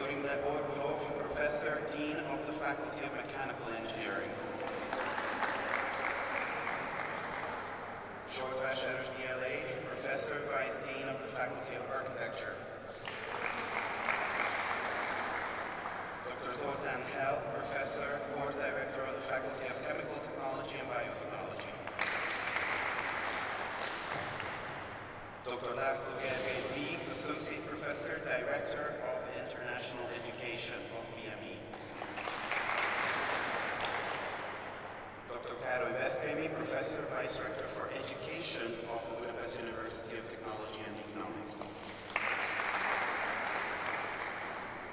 Dr. Imre Orgulov, Professor, Dean of the Faculty of Mechanical Engineering. Zsoltvás Erzs DLA, Professor, Vice Dean of the Faculty of Architecture. Dr. Zoltán Hell, Professor, Course Director of the Faculty of Chemical Technology and Biotechnology. Dr. László Gergely Víg, Associate Professor, Director of International Education of BME. Dr. Károly Veszprémi, Professor, Vice Rector for Education of the Budapest University of Technology and Economics.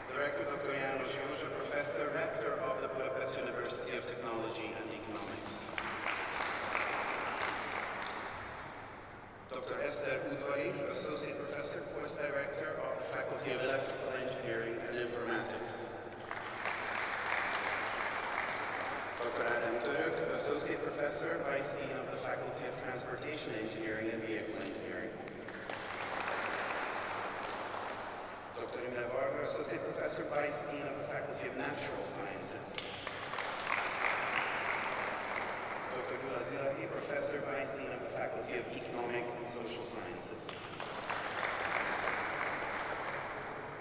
Director Dr. János József, Professor, Rector of the Budapest University of Technology and Economics. Dr. Eszter Udvari, Associate Professor, Course Director of the Faculty of Electrical Engineering and Informatics. Dr. Ádám Török, Associate Professor, Vice Dean of the Faculty of Transportation Engineering and Vehicle Engineering. Dr. Imre Varga, Associate Professor, Vice Dean of the Faculty of Natural Sciences. Dr. Gyula Zilahi, Professor, Vice Dean of the Faculty of Economic and Social Sciences.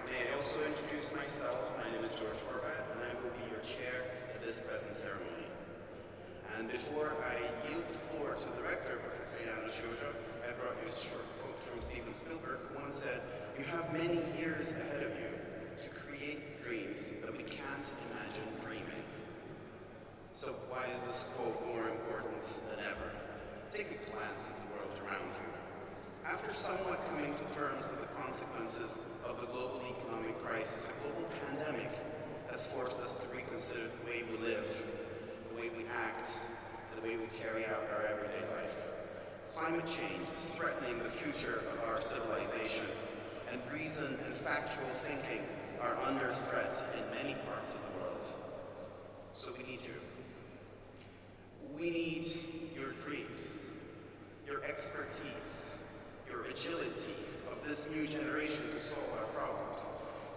May I also introduce myself. My name is George Horvat, and I will be your chair at this present ceremony. And before I yield the floor to the rector, Professor János József, I brought you a short quote from Steven Spielberg, who once said, "You have many years ahead of you to create dreams that we can't imagine dreaming." So why is this quote more important than ever? Take a glance at the world around you. After somewhat coming to terms with the consequences of the global economic crisis, a global pandemic has forced us to reconsider the way we live, the way we act, and the way we carry out our everyday life. Climate change is threatening the future of our civilization, and reason and factual thinking are under threat in many parts of the world. So we need you. We need your dreams, your expertise, your agility of this new generation to solve our problems,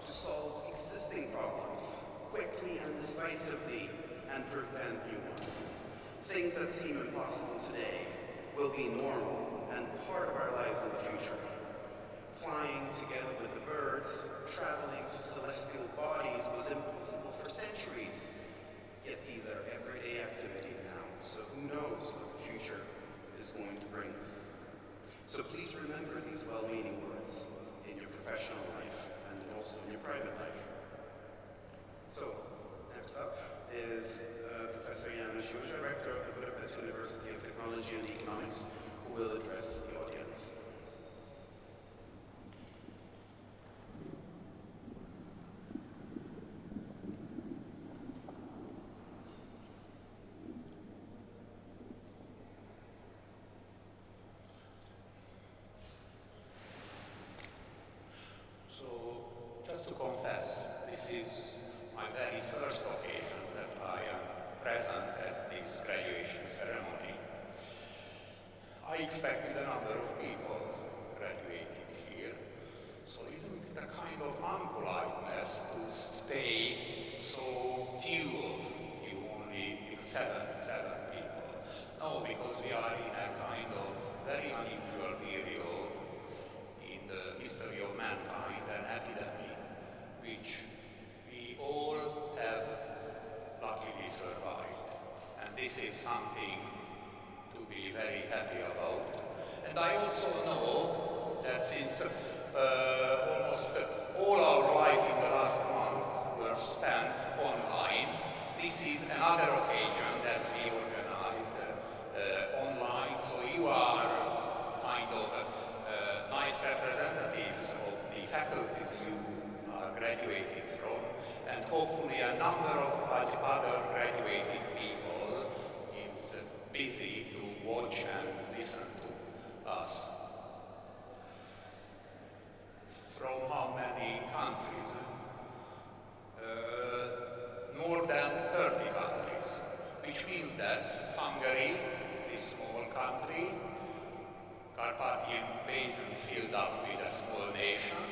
to solve existing problems quickly and decisively and prevent new ones. Things that seem impossible today will be normal and part of our lives in the future. Flying together with the birds, traveling to celestial bodies was impossible for centuries, yet these are everyday activities now. So who knows what the future is going to bring us. So please remember these well-meaning words in your professional life and also in your private life. So next up is Professor János József, Rector of the Budapest University of Technology and Economics, who will address the audience. I expected a number of people graduated here, so isn't it a kind of unpoliteness to stay so few of you, only seven people? No, because we are in a kind of very unusual period in the history of mankind, an epidemic, which we all have luckily survived. And this is something to be very happy about. And I also know that since almost all our life in the last month were spent online, this is another occasion that we organized online, so you are kind of nice representatives of the faculties you are graduating from, and hopefully a number of other graduating people is busy to watch and listen to us. From how many countries? More than 30 countries, which means that Hungary, this small country, Carpathian Basin filled up with a small nation,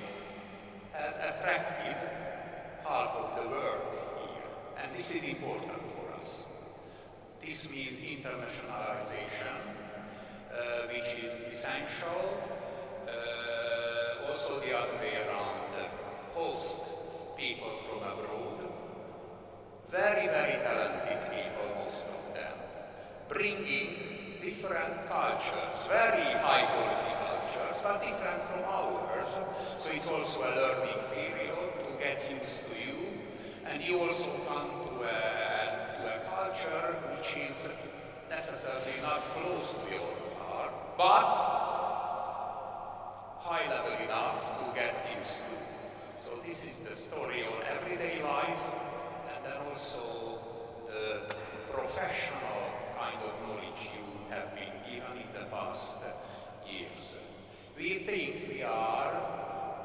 has attracted half of the world here, and this is important for us. This means internationalization, which is essential. Also the other way around, host people from abroad, very, very talented people, most of them, bringing different cultures, very high quality cultures, but different from ours. So it's also a learning period to get used to you, and you also come to a culture which is necessarily not close to your heart, but high level enough to get used to. So this is the story of everyday life, and then also the professional kind of knowledge you have been given in the past years. We think we are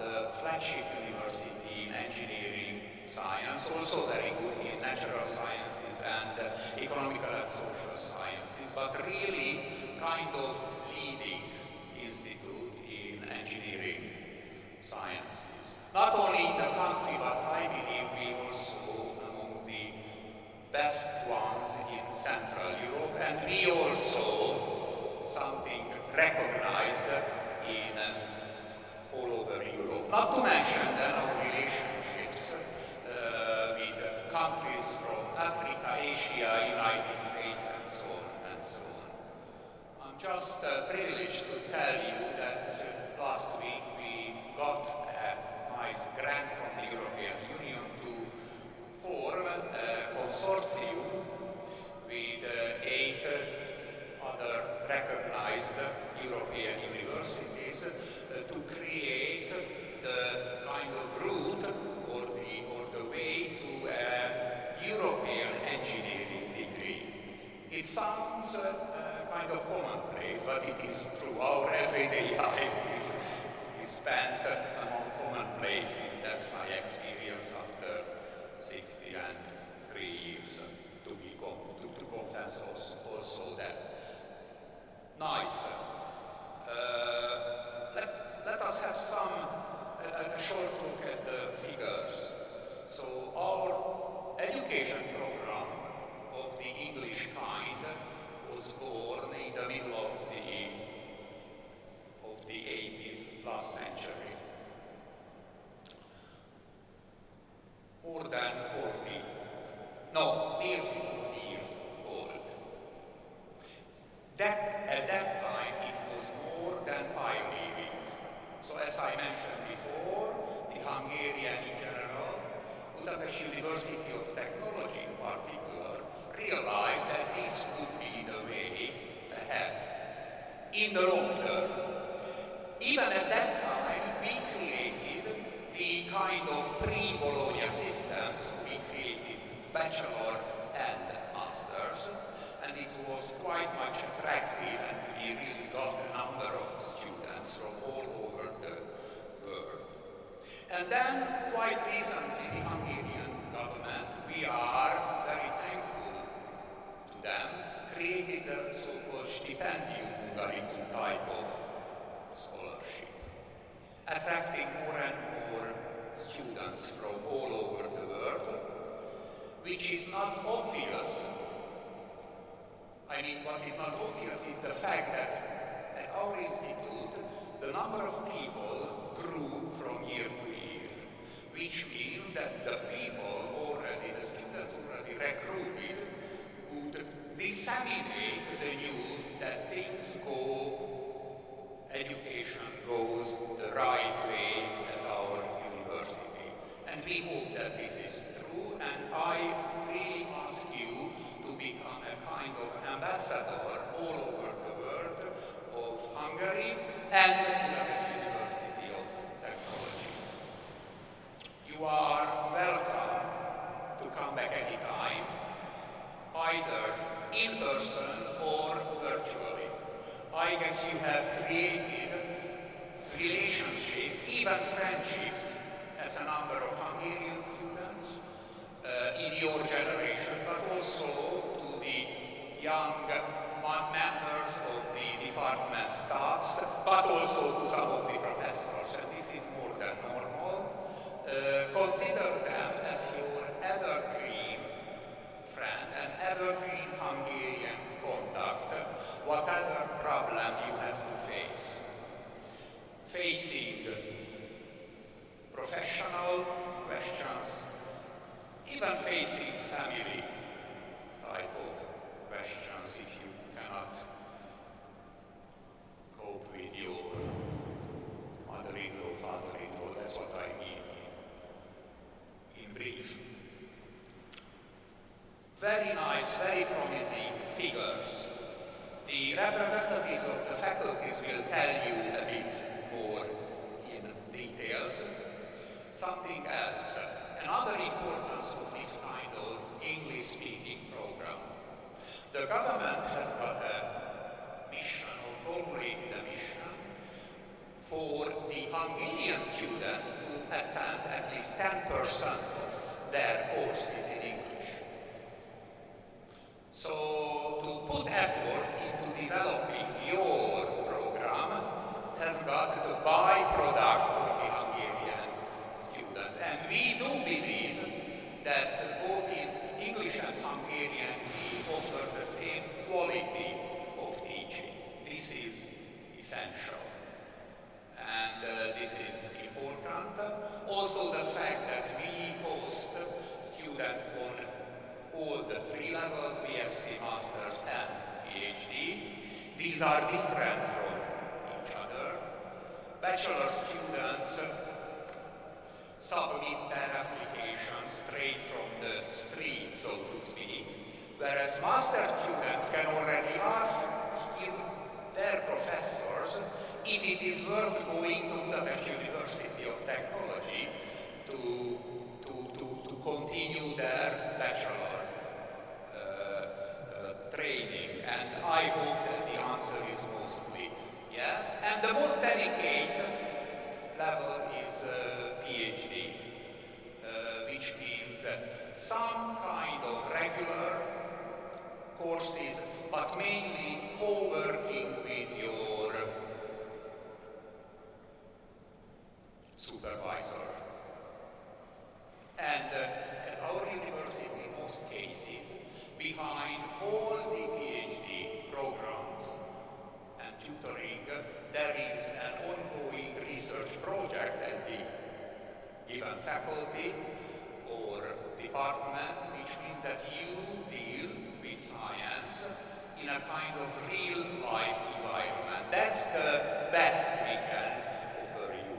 the flagship university in engineering science, also very good in natural sciences and economical and social sciences, but really kind of leading institute in engineering sciences. Not only in the country, but I believe we also among the best ones in Central Europe, and we also something recognized in all over Europe. Not to mention then our relationships with countries from Africa, Asia, United States, and so on and so on. I'm just privileged to tell you that last week we got a nice grant from the European Union to form a consortium with 8 other recognized European universities to create the kind of route or the way to a European engineering degree. It sounds kind of commonplace, but it is true. Our everyday life is spent among commonplaces. That's my experience after 63 years, to confess also that. Nice. Let us have a short look at the figures. So our education program of the English kind was born in the middle of the 80s last century. More than nearly 40 years old. At that time, it was more than pioneering. So as I mentioned before, the Hungarian in general, Budapest University of Technology in particular, realized that this would be the way ahead in the long term. Even at that time, we created the kind of pre-Bologna systems. We created bachelor and masters, and it was quite much attractive, and we really got a number of students from all over the world. And then, quite recently, the Hungarian government, we are very thankful to them, created a so-called stipendium Hungaricum type of scholarship, attracting more and more students from all over the world, which is not obvious. I mean, what is not obvious is the fact that at our institute, the number of people grew from year to year, which means that the students already recruited, would disseminate the news that education goes the right way at our university. And we hope that this is true, and I really ask you to become a kind of ambassador all over the world of Hungary and the Budapest University of Technology. You are welcome to come back anytime, either in person or virtually. I guess you have created relationships, even friendships, as a number of Hungarian students in your generation, but also to the young members of the department staffs, but also to some of the professors, and this is more than normal. Consider them as facing professional questions, even facing family type of questions if you cannot cope with your mother-in-law, father-in-law. That's what I mean in brief. Very nice, very promising figures. The representatives of the faculties will tell you a bit more in details. Something else, another importance of this kind of English-speaking program. The government has got a mission, or formulated a mission, for the Hungarian students to attend at least 10% of their courses in English. So to put efforts into developing your program has got the byproduct for the Hungarian students. And we do believe that both in English and Hungarian we offer the same quality of teaching. This is essential. And this is important. Also the fact that we host students on all the three levels, BSc, Masters and PhD. These are different from each other. Bachelor students submit their application straight from the street, so to speak, whereas master students can already ask their professors if it is worth going to Budapest University of Technology to continue their bachelor training, and I hope that the answer is mostly yes. And the most delicate level is PhD, which means some kind of regular courses, but mainly co-working with your supervisor. And at our university, in most cases, behind all the PhD programs and tutoring, there is an ongoing research project at the given faculty or department, which means that you deal with science in a kind of real-life environment. That's the best we can offer you.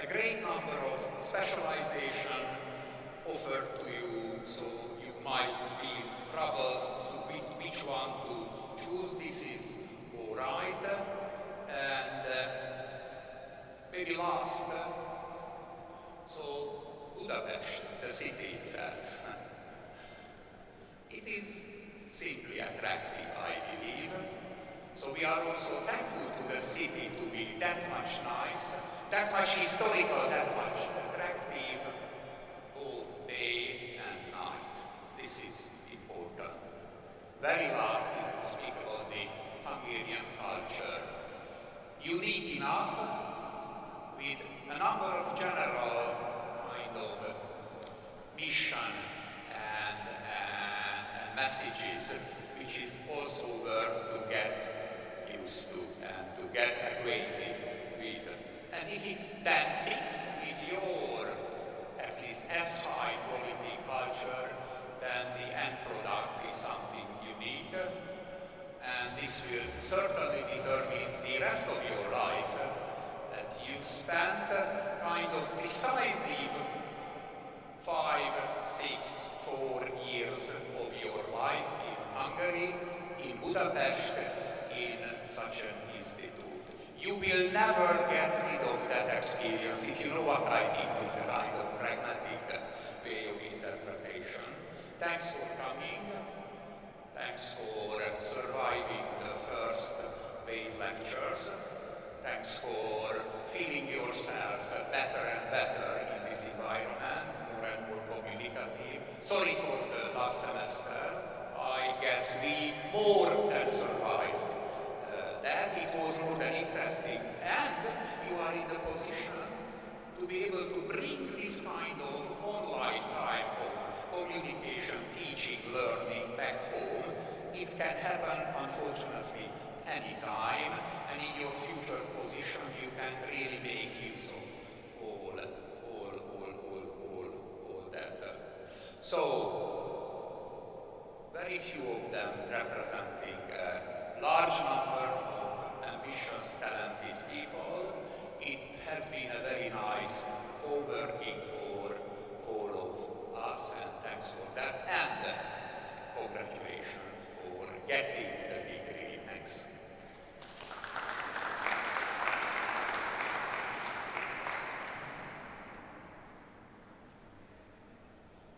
A great number of specialization offered to you, so you might be in troubles with which one to choose. This is all right. And maybe last, so Budapest, the city itself. It is simply attractive, I believe. So we are also thankful to the city to be that much nice, that much historical, that much attractive, both day and night. This is important. Very last is to speak about the Hungarian culture. Unique enough, with a number of general kind of mission and messages, which is also worth to get used to and to get acquainted with. And if it's then mixed with your at least as high quality culture, then the end product is something unique. And this will certainly determine the rest of your life, that you spend kind of decisive 5, 6, 4 years of your life in Hungary, in Budapest, in such an institute. You will never get rid of that experience, if you know what I mean, this kind of pragmatic way of interpretation. Thanks for coming. Thanks for surviving the first day's lectures. Thanks for feeling yourselves better and better in this environment, more and more communicative. Sorry for the last semester. I guess we more than survived that. It was more than interesting. And you are in the position to be able to bring this kind of online type of communication, teaching, learning back home. It can happen, unfortunately, anytime. and in your future position you can really make use of all that. So, very few of them representing a large number of ambitious, talented people. It has been a very nice co-working for all of us, and thanks for that, and congratulations for getting the degree. Thanks.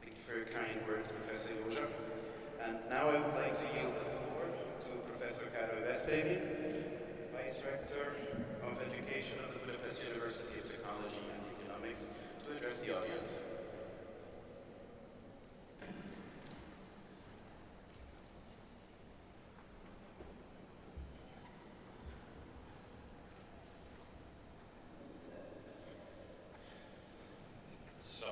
Thank you for your kind words, Professor József. And now I would like to yield the floor to Professor Károly Veszprémi, Vice Rector of Education of the Budapest University of Technology and Economics, to address the audience. So,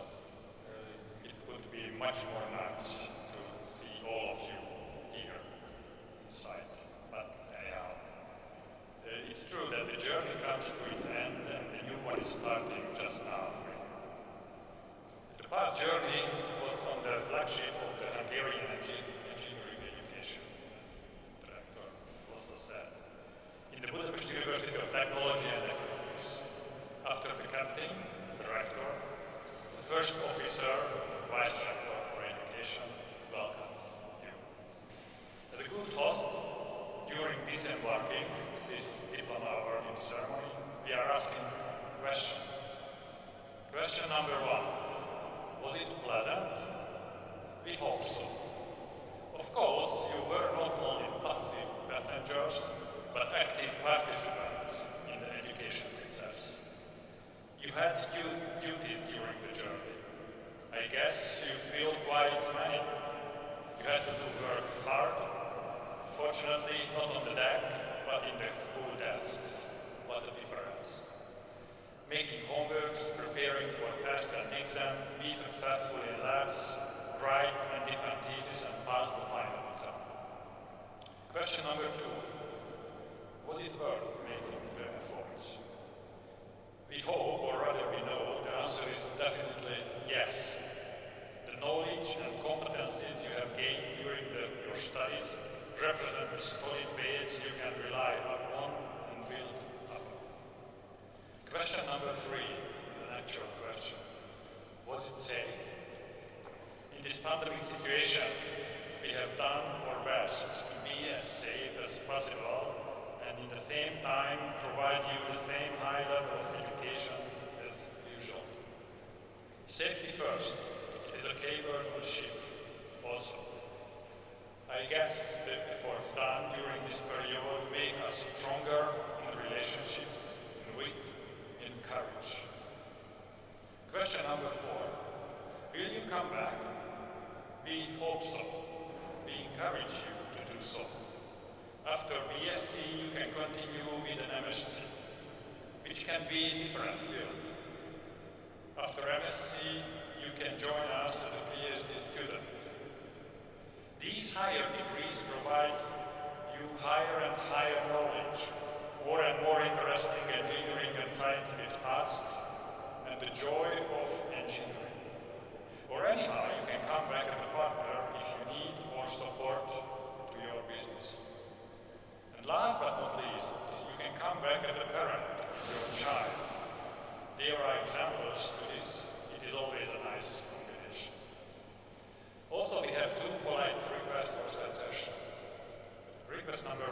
it would be much more nice to see all of you here inside, but anyhow, it's true that the journey comes to its end and the new one is starting just now for you. The past journey was on the flagship of the Hungarian engineering education, as the director also said, in the Budapest University of Technology and Economics. After the captain, the rector, the first officer, vice rector for education, welcomes you. As a good host, during disembarking this diploma awarding ceremony, we are asking questions. Question number 1, was it pleasant? We hope so. Of course, you were not only passive passengers, but active participants in the education process. You had duties during the journey. I guess you feel quite many. You had to work hard. Fortunately, not on the deck, but in the school desks. What a difference. Making homeworks, preparing for tests and exams, be successful in labs, write and defend thesis and pass the final exam. Question number 2. Was it worth making the efforts? We hope, or rather we know, the answer is definitely yes. The knowledge and competencies you have gained during your studies represent a solid base you can rely upon and build upon. Question number 3 is an actual question. Was it safe? In this pandemic situation, we have done our best to be as safe as possible and in the same time provide you the same high level of education as usual. Safety first, it is a keyword on ship also. I guess the efforts done during this period make us stronger in relationships, in wit, in courage. Question number 4, will you come back? We hope so. We encourage you to do so. After BSc, you can continue with an MSc, which can be a different field. After MSc, you can join us as a PhD student. These higher degrees provide you higher and higher knowledge, more and more interesting engineering and scientific tasks, and the joy of engineering. Or anyhow, you can come back as a partner if you need more support to your business. And last but not least, you can come back as a parent of your child. There are examples to this. It is always a nice combination. Also, we have 2 polite requests for suggestions. Request number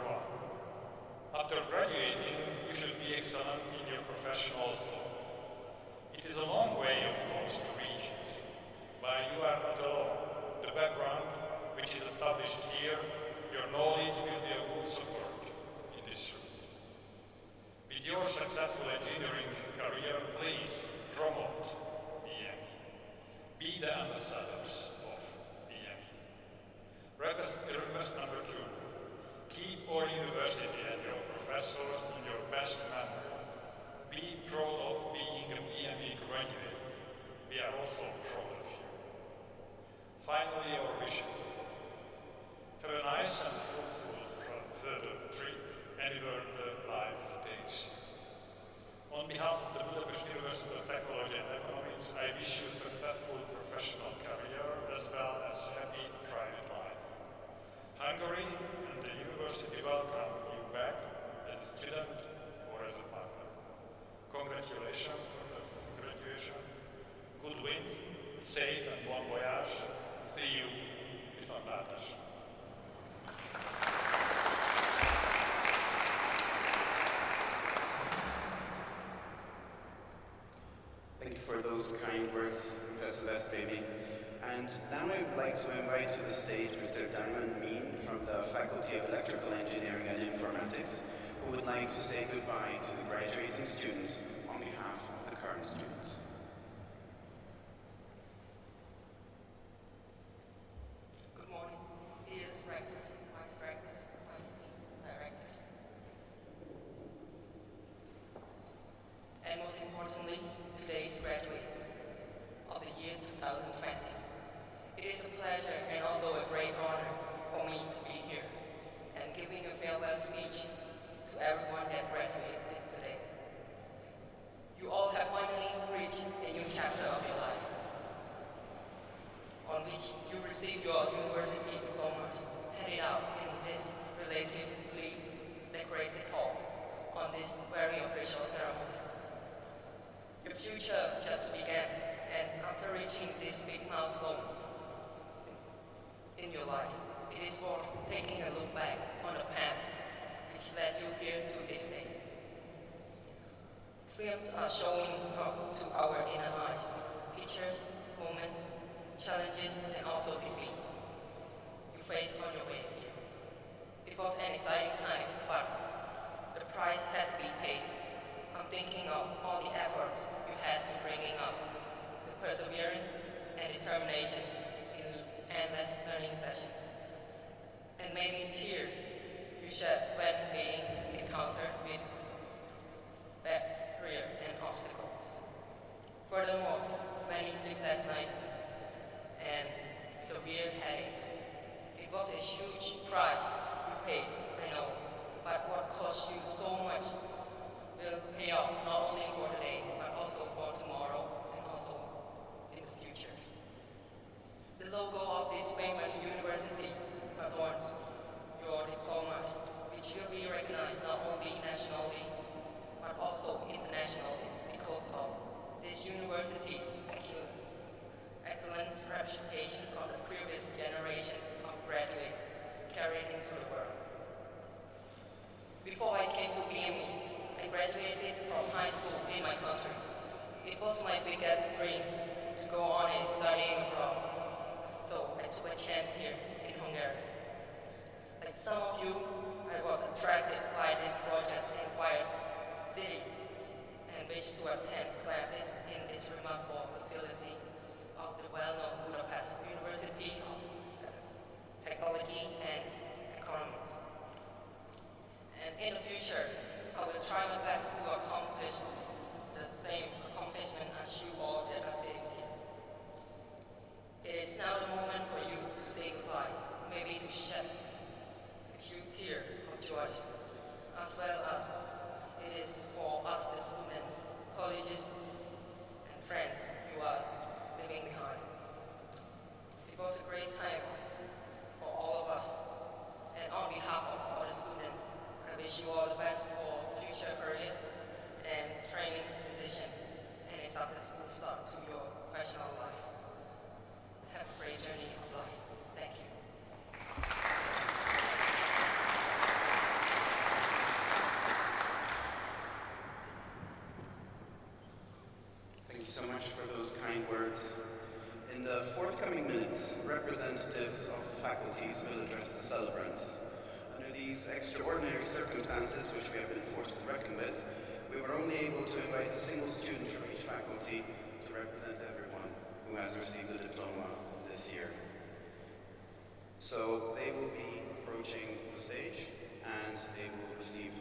1. After graduating, you should be excellent in your profession also. It is a long way, of course, to reach it, but you are not alone. The background, which is established here, your knowledge will be a good support in this route. With your successful engineering career, please promote BME. Be the ambassadors of BME. Request number 2. Keep our university and your professors in your best memory. Be proud of being a BME graduate. We are also proud of you. Finally, our wishes. Have a nice and fruitful further trip anywhere in life congratulations for the graduation. Good week, safe and bon voyage. See you. Viszontlátásra. Thank you for those kind words, Professor Vestbaby. And now I would like to invite to the stage Mr. Diamond Mean from the Faculty of Electrical Engineering and Informatics, who would like to say goodbye to the graduating students on behalf of the current students. Good morning, dear rectors, vice rectors, vice dean, directors, and most importantly, today's graduates of the year 2020. It is a pleasure and also a great honor for me to be here and giving a farewell speech to everyone that graduated today. You all have finally reached a new chapter of your life, on which you receive your university diplomas handed out in this relatively decorated halls on this very official ceremony. Your future just began, and after reaching this big milestone in your life, it is worth taking a look back on the path which led you here to this day. Films are showing up to our inner eyes, pictures, moments, challenges, and also defeats you faced on your way here. It was an exciting time, but the price had to be paid. I'm thinking of all the efforts you had to bringing up, the perseverance and determination in endless learning sessions, and maybe tear you shed when being encountered with bets, career, and obstacles. Furthermore, many sleepless nights and severe headaches. It was a huge price you paid, I know, but what cost you so much will pay off not only for today, but also for tomorrow and also in the future. The logo of this famous university adorns your diplomas, which will be recognized not only nationally, but also internationally because of this university's excellent reputation of the previous generation of graduates carried into the world. Before I came to BME, I graduated from high school in my country. It was my biggest dream to go on and studying abroad. So I took a chance here in Hungary. Like some of you, I was attracted by this gorgeous and quiet city and wished to attend classes in this remarkable facility of the well-known Budapest University of Technology and Economics. And in the future, I will try my best to accomplish the same accomplishment as you all that are sitting here. It is now the moment for you to say goodbye, maybe to shed a few tears of joy, as well as it is for us, the students, colleges, and friends you are leaving behind. It was a great time for all of us, and on behalf of all the students, I wish you all the best for future career and training decision and a successful start to your professional life. Have a great journey of life. Thank you. Thank you so much for those kind words. In the forthcoming minutes, representatives of the faculties will address the celebrants. Under these extraordinary circumstances which we have been forced to reckon with, we were only able to invite a single student from each faculty to represent everyone who has received a diploma this year. So they will be approaching the stage and they will receive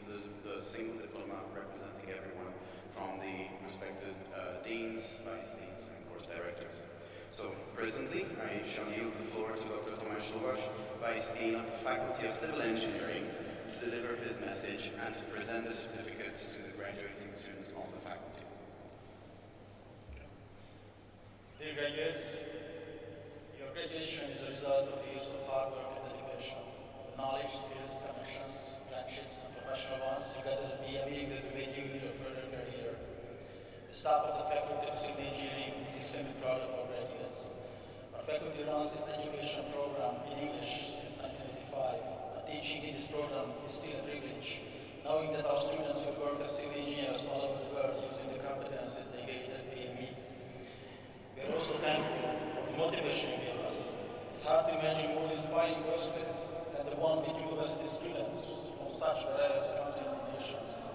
the single diploma representing everyone from the respected deans, vice deans, and of course directors. So presently, I shall yield the floor to Dr. Tomáš Lovaš, Vice Dean of the Faculty of Civil Engineering, to deliver his message and to present the certificates to the graduating students of the faculty. Dear graduates, your graduation is a result of years of hard work and dedication. The knowledge, skills, connections, friendships, and professional ones you gathered at BME will permit you in your further career. staff of the Faculty of Civil Engineering is extremely proud of our graduates. Our faculty runs its education program in English since 1985. And teaching in this program is still a privilege, knowing that our students will work as civil engineers all over the world using the competencies they gained at BME. We are also thankful for the motivation you gave us. It's hard to imagine more inspiring workspace than the one with university students from such various countries and nations.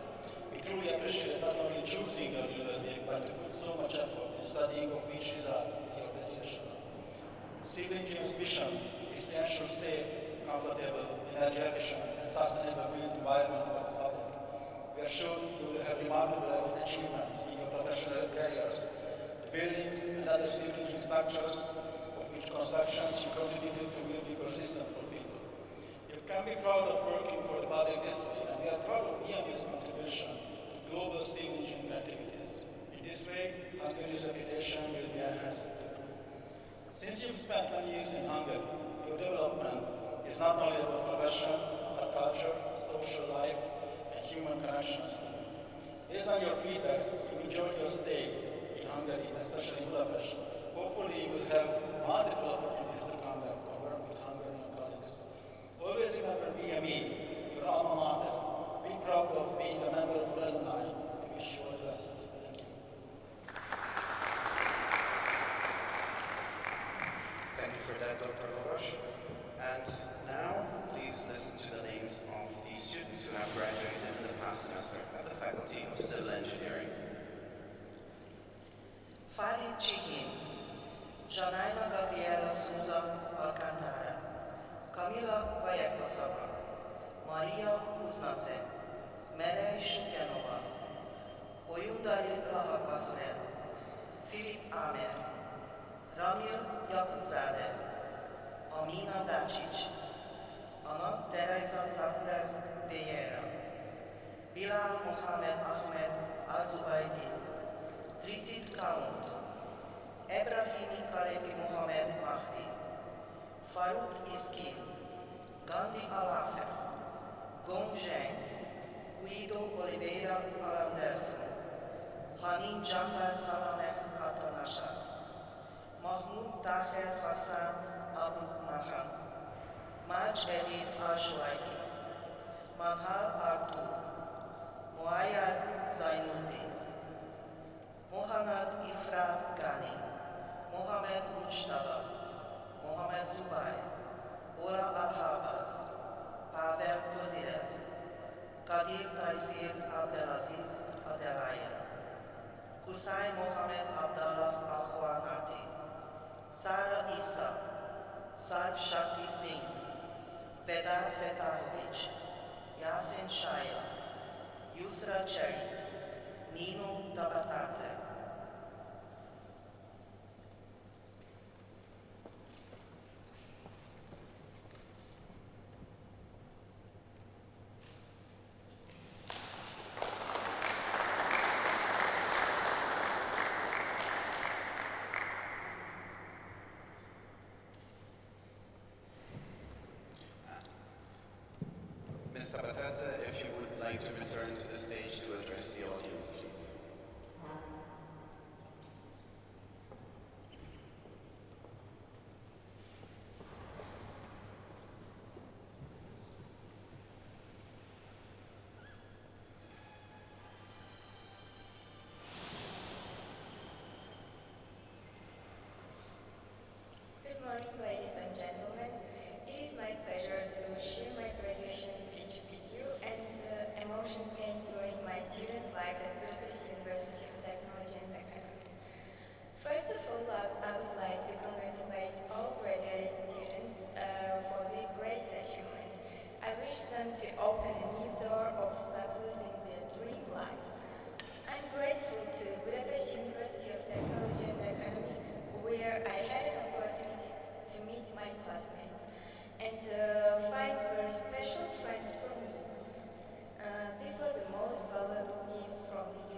We truly appreciate not only choosing your university, but to put so much effort in studying of which result is your graduation. Civil engineers' mission is to ensure safe, comfortable, energy efficient, and sustainable built environment for the public. We are sure you will have remarkable achievements in your professional careers. The buildings and other civil engineering structures of which constructions you contributed to will be persistent for people. You can be proud of working for the public this way, and we are proud of BME's contribution to global civil engineering activities. In this way, Hungary's reputation will be enhanced. Since you've spent many years in Hungary, your development is not only about profession, but culture, social life, and human connections. Based on your feedbacks, you enjoyed your stay in Hungary, especially in Budapest. Hopefully, you will have multiple opportunities to come back and work with Hungarian colleagues. Always remember BME, your alma mater. Be proud of being a member of our alumni. We wish you all the best. Thank you. Thank you for that, Dr. Lovas. And now, please listen to the names of the students who have graduated in the past semester at the Faculty of Civil Engineering. Farid Chihim, Janaina Gabriela Souza Alcantara, Camila Vajekosava, Maria Uznace, Merej Sukjanova, Oyundari Rahakasner, Filip Amer, Ramil Jakubzadeh, Amina Dacic, Ana Teresa Sanchez Vieira, Bilal Mohamed Ahmed Azubaidi, Tritit Count, Ebrahimi Kalebi Mohamed Mahdi, Farouk Iskin, Gandhi Alafer, Gong Zheng, Guido Oliveira Alanderson, Hanin Jafar Salameh Atanashad, Mahmoud Taher Hassan Abu Mahan, Maj Edid Al-Shuaiki, Manhal Artur, Muayyad Zainuddin, Mohammad Ifra Ghani, Mohamed Mujtaba, Mohamed Zubai, Ola Al-Habaz, Pavel Kozirev, Kadir Taisir Abdelaziz Adelayan, Hussain Mohamed Abdallah Al-Khwanati, Sara Issa, Sarb Shakti Singh, Vedant Vetahovich, Yasin Shaya, Yusra Cherry, Nino Tabatadze. Ms. Tabatadze, if you would like to return to the stage to address the audience, please. Good morning, ladies and gentlemen. It is my pleasure to share my graduation speech with you and the emotions gained during my student life at Budapest University of Technology and Economics. First of all, I would like to congratulate all graduate students for their great achievement. I wish them to open a new door of success in their dream life. I'm grateful to Budapest University of Technology and Economics, where I had an opportunity to meet my classmates and find very special friends for me. This was the most valuable gift from the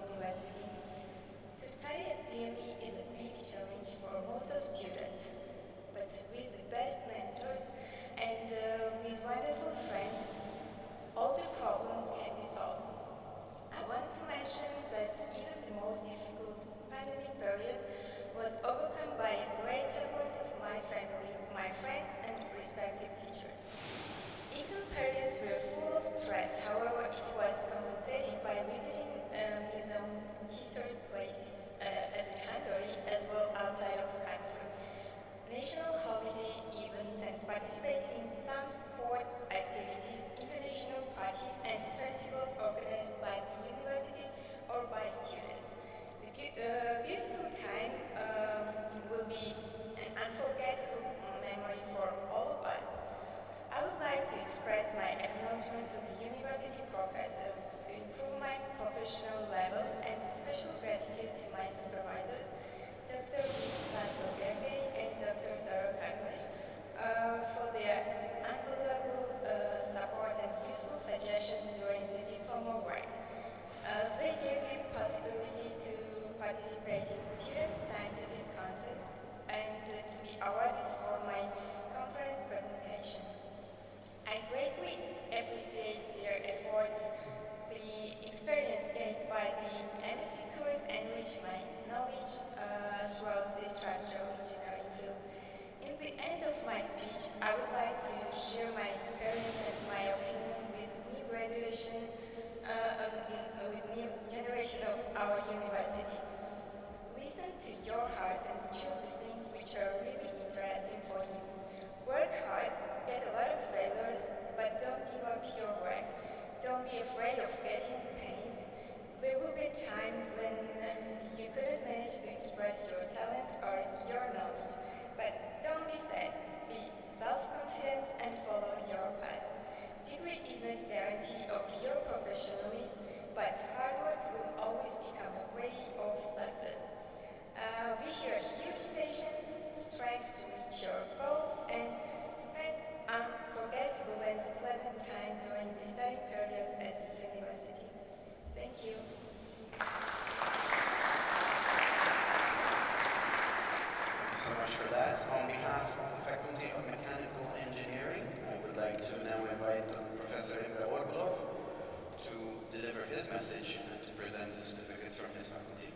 message and to present the certificates from his faculty.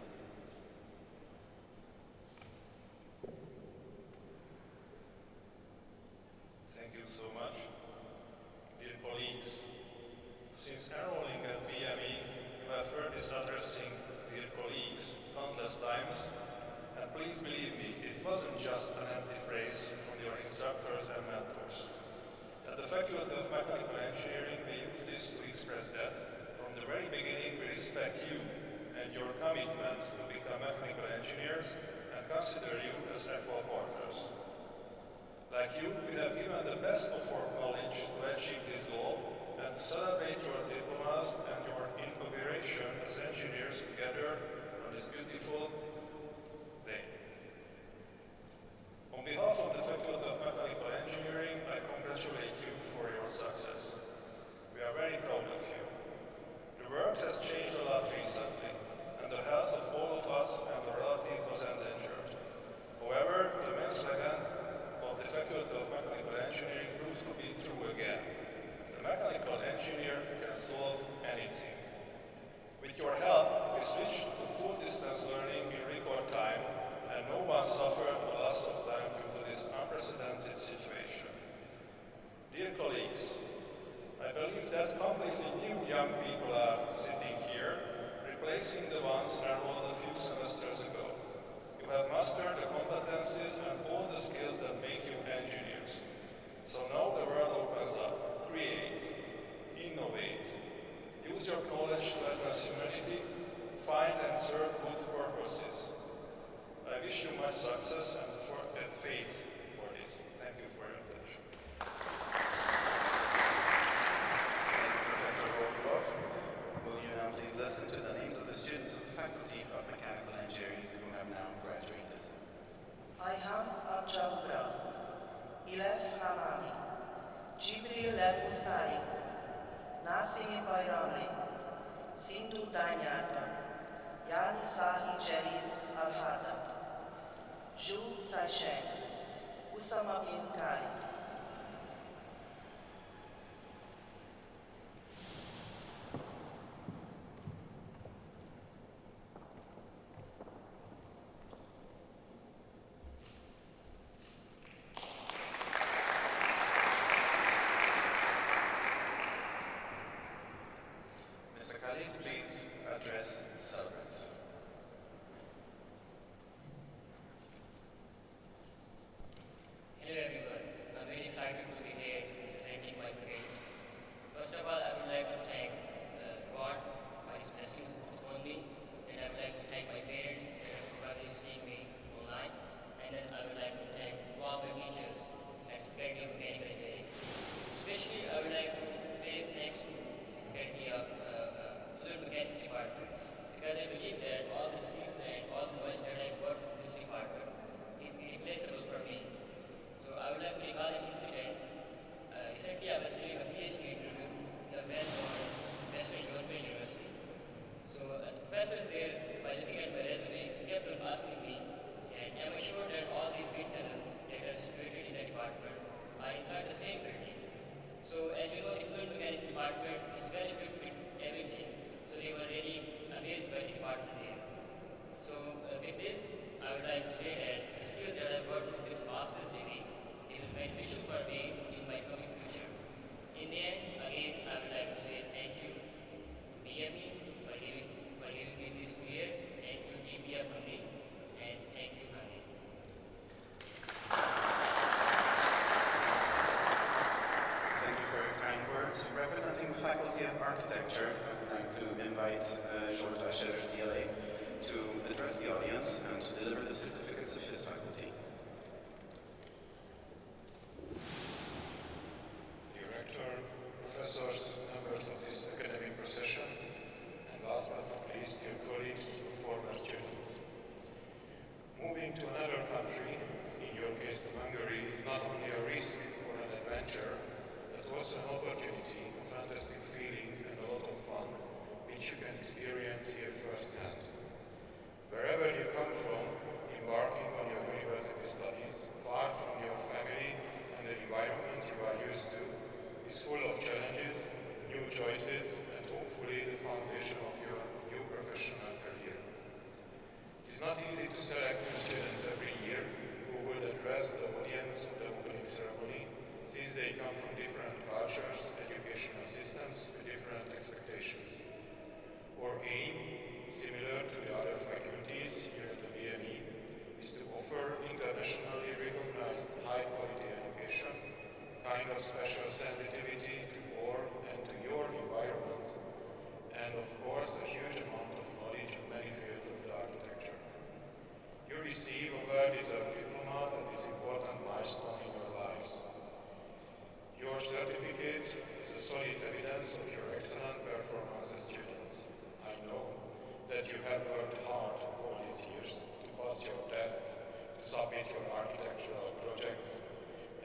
Thank you so much. Dear colleagues, since enrolling at BME, you have heard this addressing dear colleagues countless times, and please believe me, it wasn't just an empty phrase from your instructors and mentors. At the Faculty of Mechanical Engineering, we use this to express that from the very beginning we respect you and your commitment to become mechanical engineers and consider you as equal partners. Like you, we have given the best of our knowledge to achieve this goal and to celebrate your diplomas and your inauguration as engineers together on this beautiful day. On behalf of the Faculty of Mechanical Engineering, I congratulate you for your success. We are very proud of you. The world has changed a lot recently, and the health of all of us and our relatives was endangered. However, the men's legend of the Faculty of Mechanical Engineering proves to be true again. The mechanical engineer can solve anything. With your help, we switched to full distance learning in record time, and no one suffered a loss of time due to this unprecedented situation. Dear colleagues, I believe that completely new young people are sitting here, replacing the ones enrolled a few semesters ago. You have mastered the competencies and all the skills that make you engineers. So now the world opens up. Create, innovate, use your knowledge to advance humanity, find and serve good purposes. I wish you much success and faith for this. Thank you for your attention. Thank you, Professor Volkov. Will you now please listen to the names of the students of the Faculty of Mechanical Engineering who have now graduated? Ayhan Abjaoura, Ilef Hamami, Jibril Lepusai, Nasimi Bayrami, Sindhu Danyata, Yani Sahi Jeriz Al-Haddad, Zhu Zaisheng, Usama bin Khalid. Mr. Khalid, please address the celebrants. Hello everyone, I'm very excited to be here presenting my grade. First of all, I would like to thank God for His blessings upon me, and I would like to thank my parents that have probably seen me online, and then I would like to thank all my teachers at the Faculty of Mechanical Engineering. Especially, I would like to pay thanks to the Faculty of Fluid Mechanics Department, because I believe that all the skills and all the knowledge that I got from this department is irreplaceable for me. So I would like to recall an incident. Recently I was doing a PhD interview in a well-known Western European university. So the professors there, by looking at my resume, kept on asking me, and am I sure that all these wind tunnels that are situated in the department are inside the same building? So as you know, the fluid mechanics department is well equipped with everything. So they were really amazed by the department there. So with this, I would like to say that the skills that I've got from this master's degree is beneficial for me in my coming future. In the end, again, I would like to say thank you to BME for giving me these 2 years. Thank you, DPR for me, and thank you, Hamid. Thank you for your kind words. Representing the Faculty of Architecture, I would like to invite George Asher, DLA, to address the audience and to deliver the certificates of his faculty. Director, professors, members of this academic procession, and last but not least, dear colleagues, former students. Moving to another country, in your case to Hungary, is not only a risk or an adventure, but also an opportunity, a fantastic feeling, and a lot of fun, which you can experience here firsthand. Wherever you come from, embark is not easy to select new students every year who will address the audience of the opening ceremony, since they come from different cultures, educational systems, with different expectations. Our aim, similar to the other faculties here at the BME, is to offer internationally recognized high-quality education, kind of special sensitivity to our and to your environment, and of course a huge amount of knowledge in many fields of the architecture. You receive a well-deserved diploma at this important milestone in your lives. Your certificate is a solid evidence of your excellent performance as students. I know that you have worked hard all these years to pass your tests, to submit your architectural projects,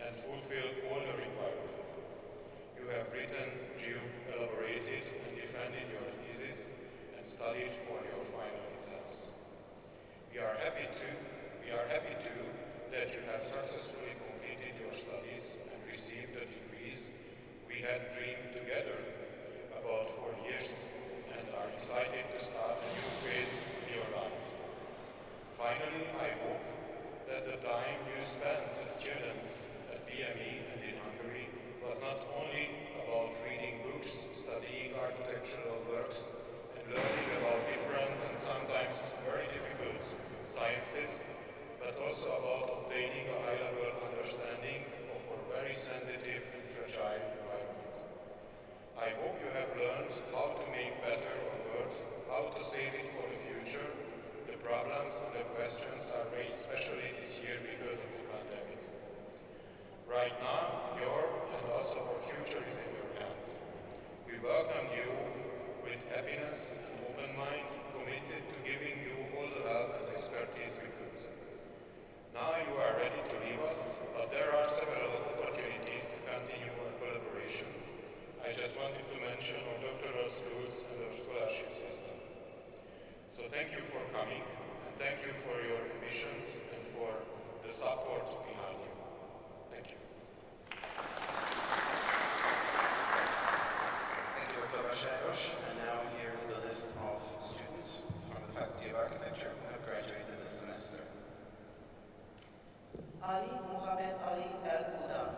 and fulfill all the requirements. You have written, drew, elaborated, and defended your thesis, and studied for your final exams. We are happy too that you have successfully completed your studies and received the degrees we had dreamed together about for years, and are excited to start a new phase in your life. Finally, I hope that the time you spent as students at BME and in Hungary was not only about reading books, studying architectural works, and learning about different and sometimes very difficult sciences, but also about obtaining a high-level understanding of our very sensitive and fragile environment. I hope you have learned how to make better our world, how to save it for the future. The problems and the questions are raised especially this year because of the pandemic. Right now, your and also our future is in your hands. We welcome you with happiness and open mind, committed to giving you all the help and expertise we could. Now you are ready to leave us, but there are several opportunities to continue our collaborations. I just wanted to mention our doctoral schools and our scholarship system. So thank you for coming, and thank you for your ambitions and for the support behind you. Thank you. Thank you, Dr. Vasárós. And now here is the list of students from the Faculty of Architecture who have graduated this semester. Ali Muhammad Ali El-Buda,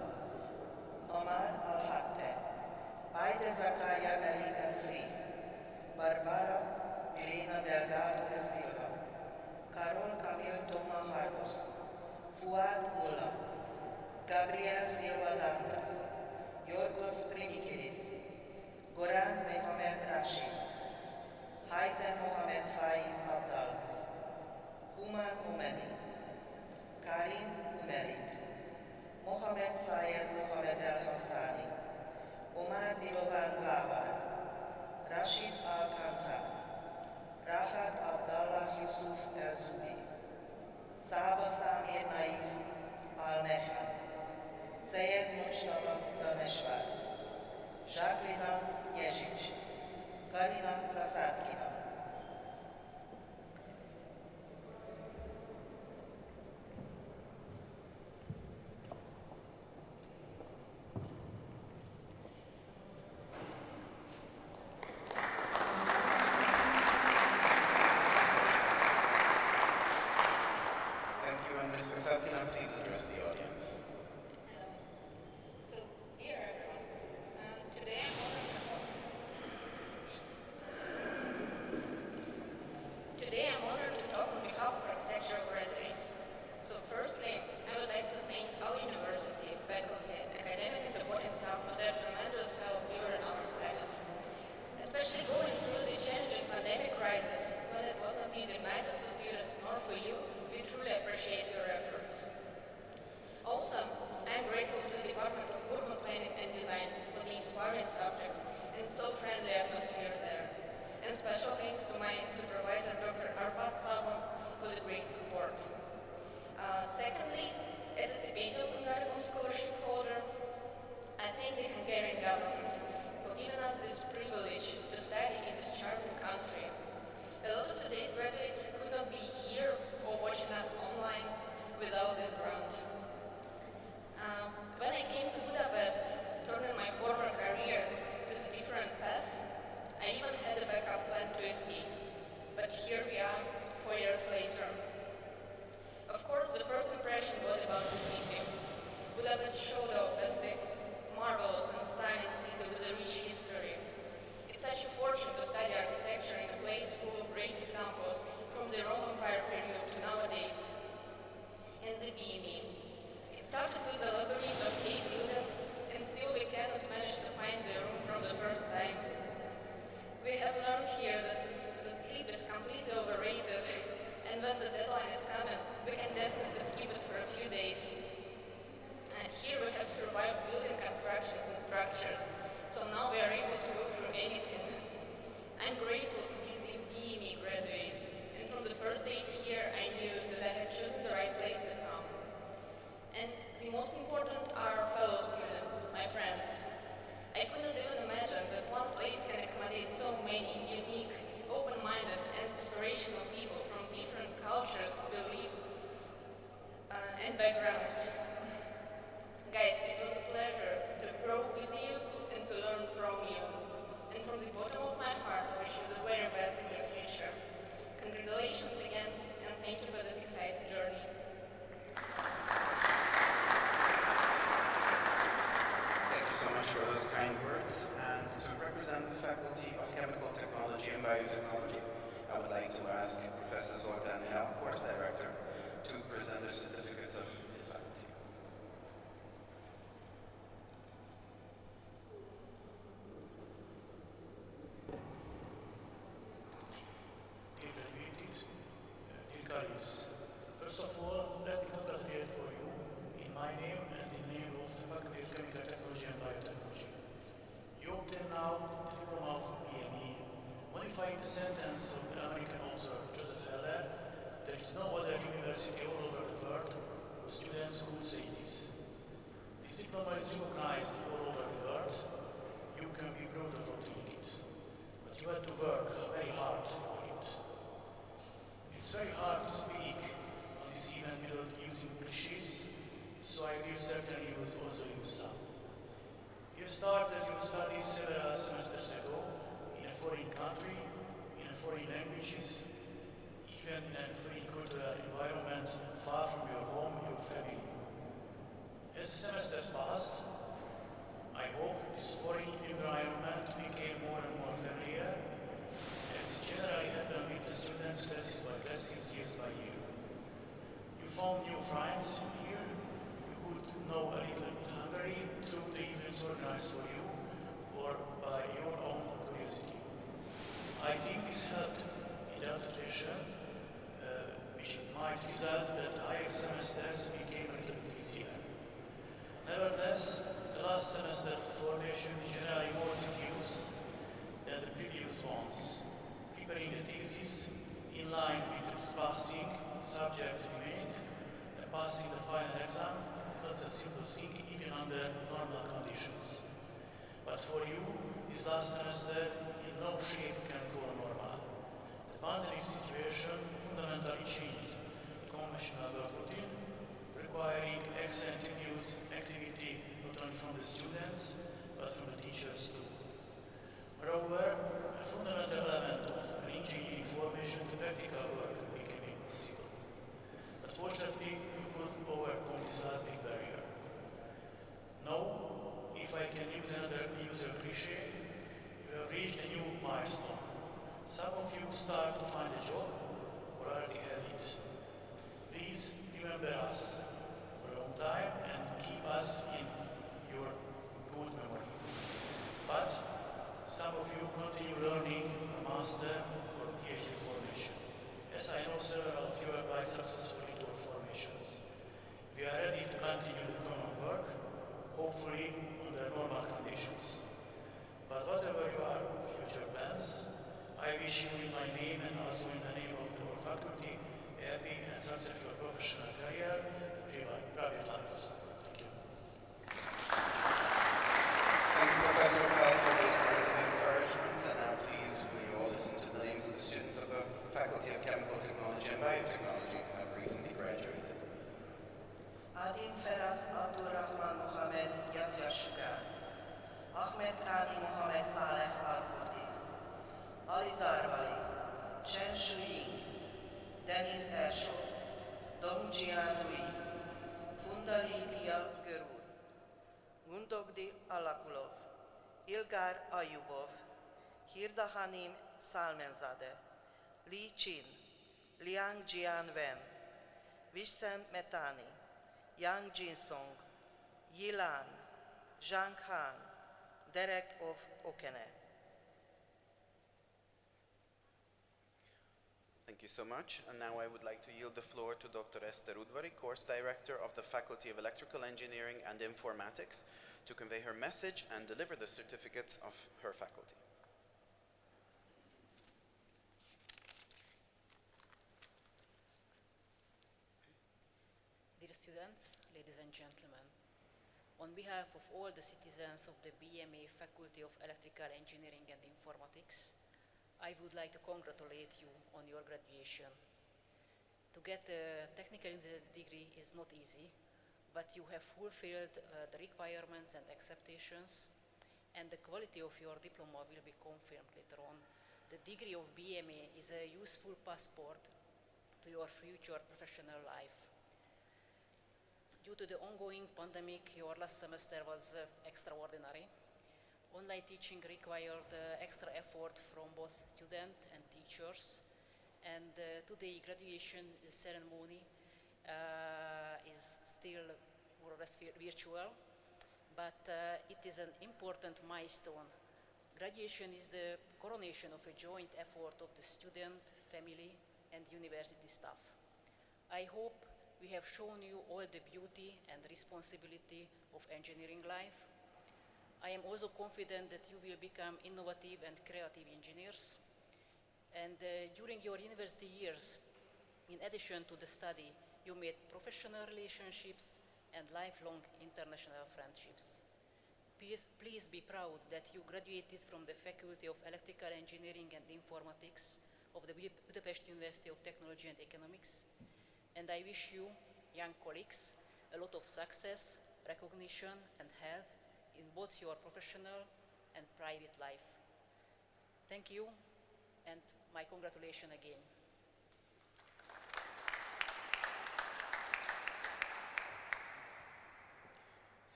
Omar Al-Hatte, Aida Zakaria Ali El-Free, Barbara Elena Delgado da Silva, Carol Camille Toma Hardos, Fuad Mulla, Gabriel Silva Dantas, Yorgos Primikiris, Goran Mohamed Rashid, Haitham Mohamed Faiz Abdallah, Human Umedi, Karim Umerit, Mohamed Sayed Mohamed El-Hassani, Omar Dilovan Glavar, Rashid Al-Kantar, Rahat Abdallah Yusuf El-Zubi, Saba Samir Naif Al-Mehran, Sayed Mujtaba Dameshwar, Jacqueline Ježić, Karina Kasatkina. ask Professor Zoltán Ea, course director, to present the certificates of his faculty. Dear graduates, dear colleagues, first of all, let me congratulate for you in my name and in the name of the Faculty of Chemical Technology and Biotechnology. You obtain now the diploma of BME, modifying the sentence of the American author Joseph Heller. There is no other university all over the world whose students could say this. This diploma is recognized all over the world. You can be proud of obtaining it, but you have to work very hard for it. It's very hard to speak on this event without using cliches, so I will certainly also use some. You started your studies several semesters ago in a foreign country, in foreign languages, even in a foreign cultural environment far from your home, your family. As the semesters passed, I hope this foreign environment became more and more familiar, as it generally happened with the students classes by classes, years by year. You found new friends here, you could know a little bit Hungary through the events organized for you, or by your own curiosity. I think this helped in the adaptation, which might result that higher semesters became a little bit easier. Nevertheless, the last semester of formation is generally more tedious than the previous ones. Preparing the thesis in line with its passing subject remained, and passing the final exam is not a simple thing even under normal conditions. But for you, this last semester in no shape can go normal. The pandemic situation fundamentally changed the conventional work routine, requiring excellent use activity not only from the students, but from the teachers too. Moreover, a fundamental element of an engineering formation to practical work became impossible. But fortunately, we could overcome this last big barrier. Now, if I can use another user cliche, you have reached a new milestone. Some of you start to find a job or already have it. Please remember us for a long time and keep us in your good memory. But some of you continue learning a master or PhD formation. As I know several of you are quite successful in your formations. We are ready to continue the common work, hopefully under normal conditions. But whatever your future plans, I wish you in my name and also in the name of our faculty a happy and successful professional career and private lives. Thank you. Thank you, Professor Pai, for those words of encouragement. And now please, will you all listen to the names of the students of the Faculty of Chemical Technology and Biotechnology who have recently graduated. Adin Feras Abdurrahman Mohamed Yahya Sugar, Ahmed Kani Mohamed Saleh Al-Kurdi, Ali Zarvali, Chen Shuyi, Deniz Erşo, Dongjian Rui, Funda Lidia Görur, Gundogdi Alakulov, Ilgar Ayubov, Hirda Hanim Salmenzadeh, Li Chin, Liang Jian Wen, Vishsam Metani, Yang Jinsong, Yilan, Zhang Han, Derek of Okene. Thank you so much. And now I would like to yield the floor to Dr. Ester Udvari, Course Director of the Faculty of Electrical Engineering and Informatics, to convey her message and deliver the certificates of her faculty. Dear students, ladies and gentlemen, on behalf of all the citizens of the BME Faculty of Electrical Engineering and Informatics, I would like to congratulate you on your graduation. To get a technical university degree is not easy, but you have fulfilled the requirements and acceptations, and the quality of your diploma will be confirmed later on. The degree of BME is a useful passport to your future professional life. Due to the ongoing pandemic, your last semester was extraordinary. Online teaching required extra effort from both students and teachers, And today graduation ceremony is still more or less virtual, but it is an important milestone. Graduation is the coronation of a joint effort of the student, family, and university staff. I hope we have shown you all the beauty and responsibility of engineering life. I am also confident that you will become innovative and creative engineers. And during your university years, in addition to the study, you made professional relationships and lifelong international friendships. Please be proud that you graduated from the Faculty of Electrical Engineering and Informatics of the Budapest University of Technology and Economics. And I wish you, young colleagues, a lot of success, recognition, and health in both your professional and private life. Thank you, and my congratulations again.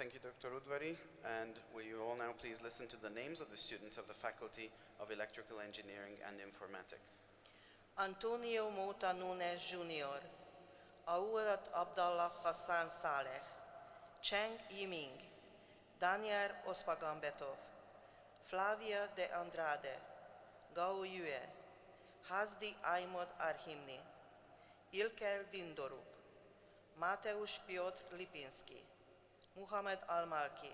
Thank you, Dr. Udvari. And will you all now please listen to the names of the students of the Faculty of Electrical Engineering and Informatics. Antonio Mota Nunes Jr., Aurat Abdallah Hassan Saleh, Cheng Yiming, Daniel Ospagambetov, Flavia de Andrade, Gao Yue, Hazdi Aimod Arhimni, Ilker Dindorup, Mateusz Piotr Lipinski, Muhammad Al-Malki,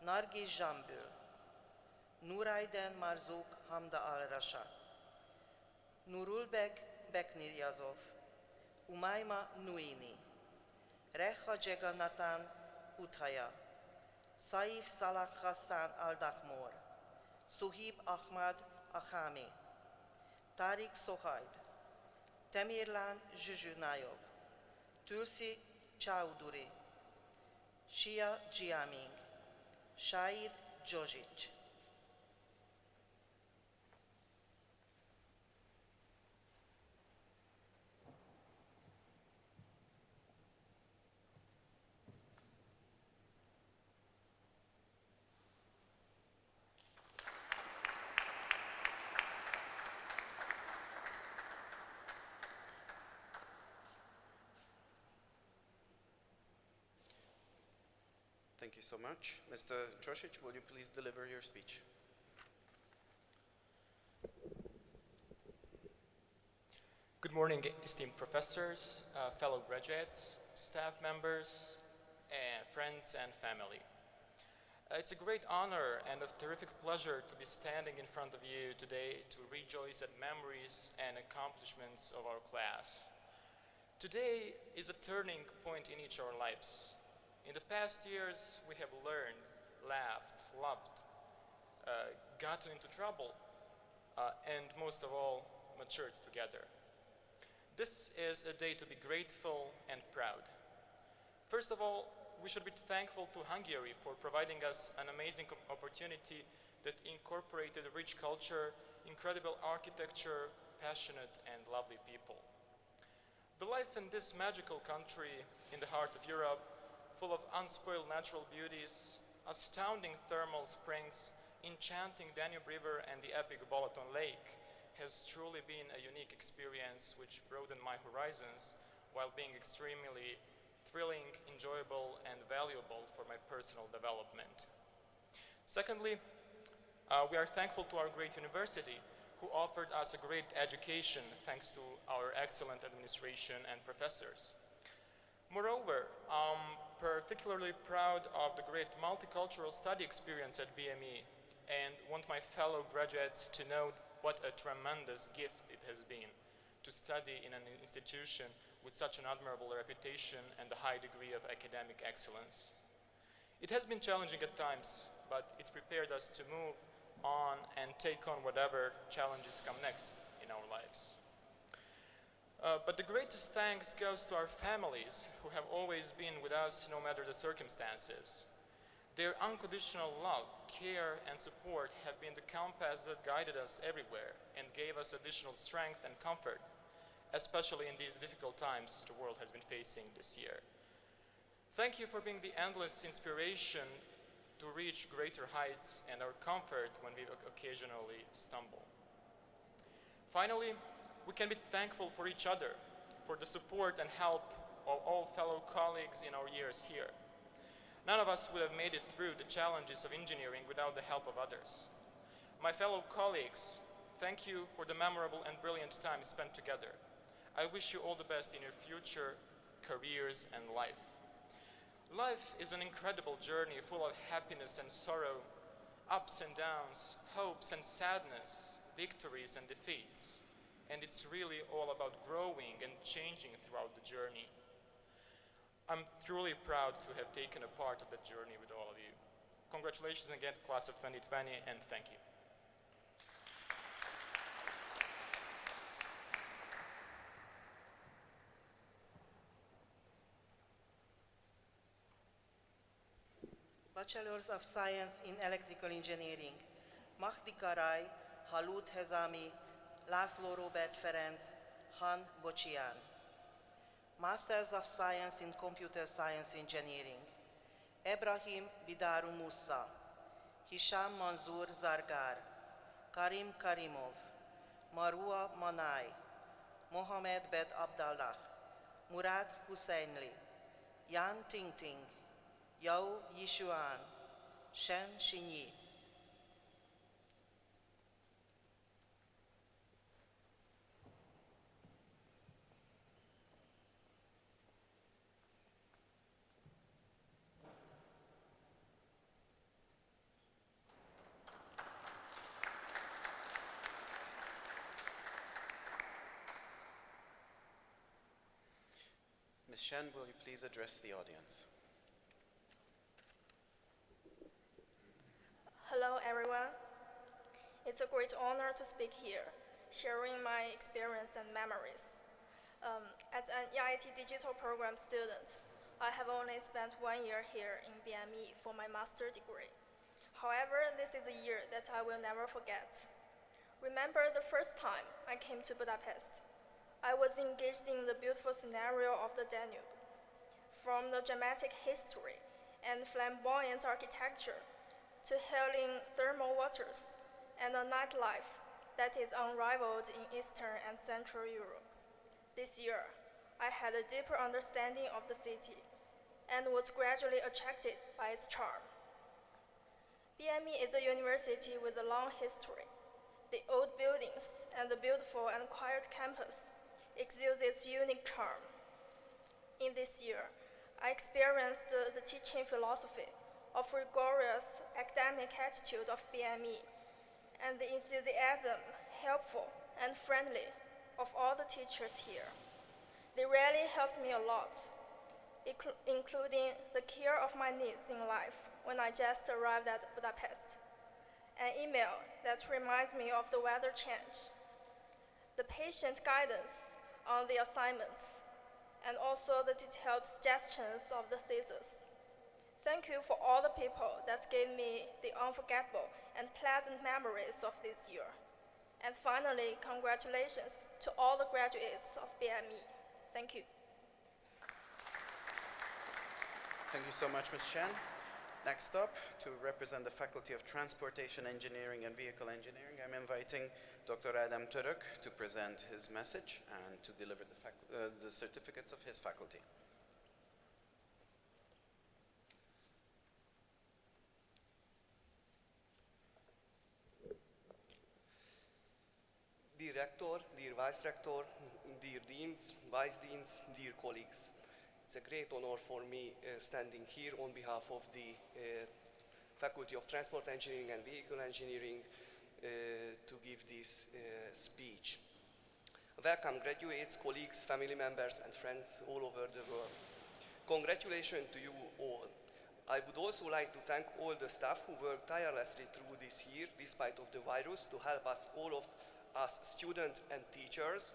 Nargis Zsambül, Nuraiden Marzouk Hamda Al-Rasha, Nurulbek Bekniyazov, Umayma Nuini, Reha Jegannathan Uthaya, Saif Salah Hassan Al-Dakhmor, Suhib Ahmad Akhami, Tariq Sohaib, Temirlan Zhuzhunayov, Tulsi Chowdhury, Shia Jiaming, Shahid Jojic. Thank you so much. Mr. Trosic, will you please deliver your speech? Good morning, esteemed professors, fellow graduates, staff members, and friends and family. It's a great honor and a terrific pleasure to be standing in front of you today to rejoice at memories and accomplishments of our class. Today is a turning point in each of our lives. In the past years, we have learned, laughed, loved, gotten into trouble, and most of all, matured together. This is a day to be grateful and proud. First of all, we should be thankful to Hungary for providing us an amazing opportunity that incorporated rich culture, incredible architecture, passionate and lovely people. The life in this magical country in the heart of Europe, full of unspoiled natural beauties, astounding thermal springs, enchanting Danube River and the epic Balaton Lake, has truly been a unique experience which broadened my horizons while being extremely thrilling, enjoyable, and valuable for my personal development. Secondly, we are thankful to our great university who offered us a great education thanks to our excellent administration and professors. Moreover, I'm particularly proud of the great multicultural study experience at BME and want my fellow graduates to note what a tremendous gift it has been to study in an institution with such an admirable reputation and a high degree of academic excellence. It has been challenging at times, but it prepared us to move on and take on whatever challenges come next in our lives. But the greatest thanks goes to our families who have always been with us no matter the circumstances. Their unconditional love, care, and support have been the compass that guided us everywhere and gave us additional strength and comfort, especially in these difficult times the world has been facing this year. Thank you for being the endless inspiration to reach greater heights and our comfort when we occasionally stumble. Finally, We can be thankful for each other, for the support and help of all fellow colleagues in our years here. None of us would have made it through the challenges of engineering without the help of others. My fellow colleagues, thank you for the memorable and brilliant time spent together. I wish you all the best in your future careers and life. Life is an incredible journey full of happiness and sorrow, ups and downs, hopes and sadness, victories and defeats. And it's really all about growing and changing throughout the journey. I'm truly proud to have taken a part of that journey with all of you. Congratulations again, class of 2020, and thank you. Bachelors of Science in Electrical Engineering, Mahdi Karay, Halud Hezami, László Robert Ferenc, Han Bocsian. Masters of Science in Computer Science Engineering, Ebrahim Bidaru Musa, Hisham Manzoor Zargar, Karim Karimov, Marua Manai, Mohamed Bet Abdallah, Murad Husseinli, Yan Tingting, Yao Yishuan, Shen Xinyi. Ms. Shen, will you please address the audience? Hello, everyone. It's a great honor to speak here, sharing my experience and memories. As an EIT digital program student, I have only spent 1 year here in BME for my master's degree. However, this is a year that I will never forget. Remember the first time I came to Budapest. I was engaged in the beautiful scenario of the Danube. From the dramatic history and flamboyant architecture to hailing thermal waters and a nightlife that is unrivaled in Eastern and Central Europe. This year, I had a deeper understanding of the city and was gradually attracted by its charm. BME is a university with a long history. The old buildings and the beautiful and quiet campus exudes its unique charm. In this year, I experienced the teaching philosophy of rigorous academic attitude of BME and the enthusiasm, helpful, and friendly of all the teachers here. They really helped me a lot, including the care of my needs in life when I just arrived at Budapest, an email that reminds me of the weather change, the patient guidance on the assignments, and also the detailed suggestions of the thesis. Thank you for all the people that gave me the unforgettable and pleasant memories of this year. And finally, congratulations to all the graduates of BME. Thank you. Thank you so much, Ms. Shen. Next up, to represent the Faculty of Transportation Engineering and Vehicle Engineering, I'm inviting Dr. Adam Török to present his message and to deliver the certificates of his faculty. Dear Rector, dear Vice Rector, dear Deans, Vice Deans, dear colleagues. It's a great honor for me standing here on behalf of the Faculty of Transport Engineering and Vehicle Engineering to give this speech. Welcome graduates, colleagues, family members and friends all over the world. Congratulations to you all. I would also like to thank all the staff who worked tirelessly through this year despite of the virus to help us, all of us students and teachers,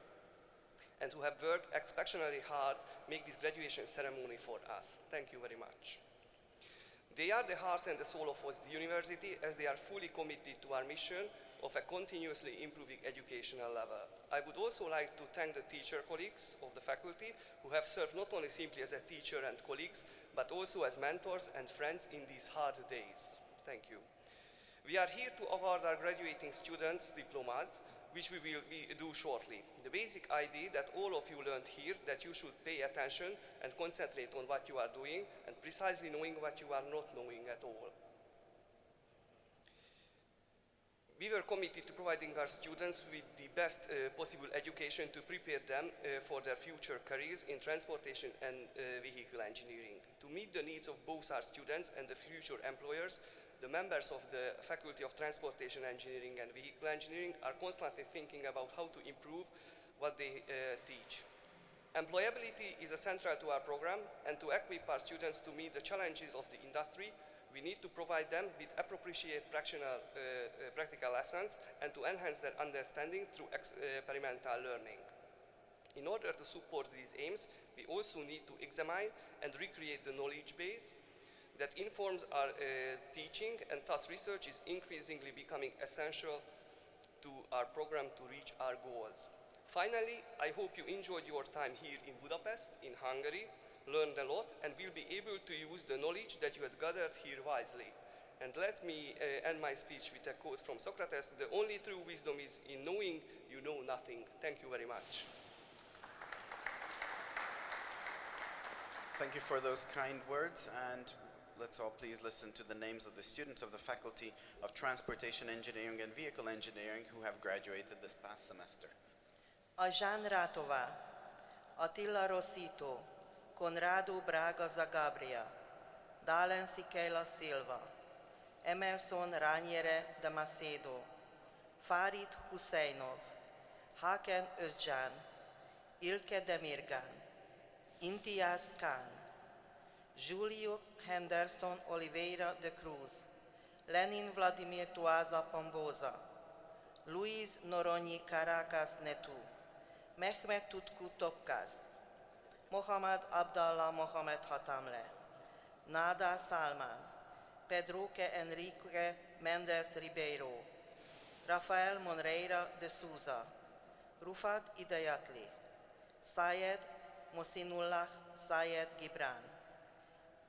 and who have worked exceptionally hard make this graduation ceremony for us. Thank you very much. They are the heart and the soul of the university as they are fully committed to our mission of a continuously improving educational level. I would also like to thank the teacher colleagues of the faculty who have served not only simply as a teacher and colleagues, but also as mentors and friends in these hard days. Thank you. We are here to award our graduating students diplomas, which we will do shortly. The basic idea that all of you learned here, that you should pay attention and concentrate on what you are doing and precisely knowing what you are not knowing at all. We were committed to providing our students with the best possible education to prepare them for their future careers in transportation and vehicle engineering. To meet the needs of both our students and the future employers, the members of the Faculty of Transportation Engineering and Vehicle Engineering are constantly thinking about how to improve what they teach. Employability is central to our program, and to equip our students to meet the challenges of the industry, we need to provide them with appropriate practical lessons and to enhance their understanding through experimental learning. In order to support these aims, we also need to examine and recreate the knowledge base that informs our teaching, and thus research is increasingly becoming essential to our program to reach our goals. Finally, I hope you enjoyed your time here in Budapest, in Hungary, learned a lot, and will be able to use the knowledge that you had gathered here wisely. And let me end my speech with a quote from Socrates: "The only true wisdom is in knowing you know nothing." Thank you very much. Thank you for those kind words, and let's all please listen to the names of the students of the Faculty of Transportation Engineering and Vehicle Engineering who have graduated this past semester. Aján Rátová, Attila Rossito, Conrado Braga Zagabria, Dalen Siqueira Silva, Emerson Raniere de Macedo, Farid Husseinov, Hakan Özcan, Ilke Demirgan, Imtiaz Khan, Julio Henderson Oliveira de Cruz, Lenin Vladimir Tuaza Pomboza, Luis Noronyi Caracas Netu, Mehmet Tutku Topkaz, Mohamed Abdallah Mohamed Hatamle, Nada Salman, Pedroque Enrique Mendes Ribeiro, Rafael Monreira de Souza, Rufat Idayatli, Sayed Mosinullah Sayed Gibran,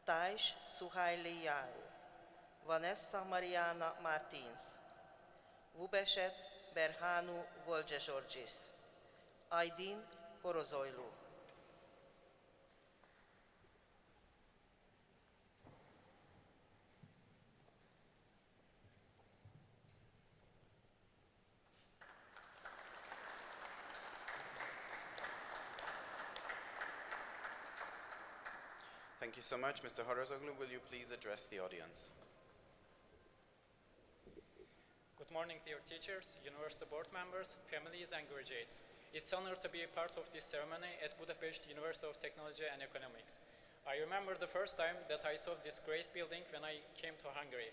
Taish Suhaili Yaru, Vanessa Mariana Martins, Vubeset Berhanu Volgezsorgis, Aydin Horozoilu. Thank you so much. Mr. Horozoglu, will you please address the audience? Good morning, dear teachers, university board members, families, and graduates. It's an honor to be a part of this ceremony at Budapest University of Technology and Economics. I remember the first time that I saw this great building when I came to Hungary.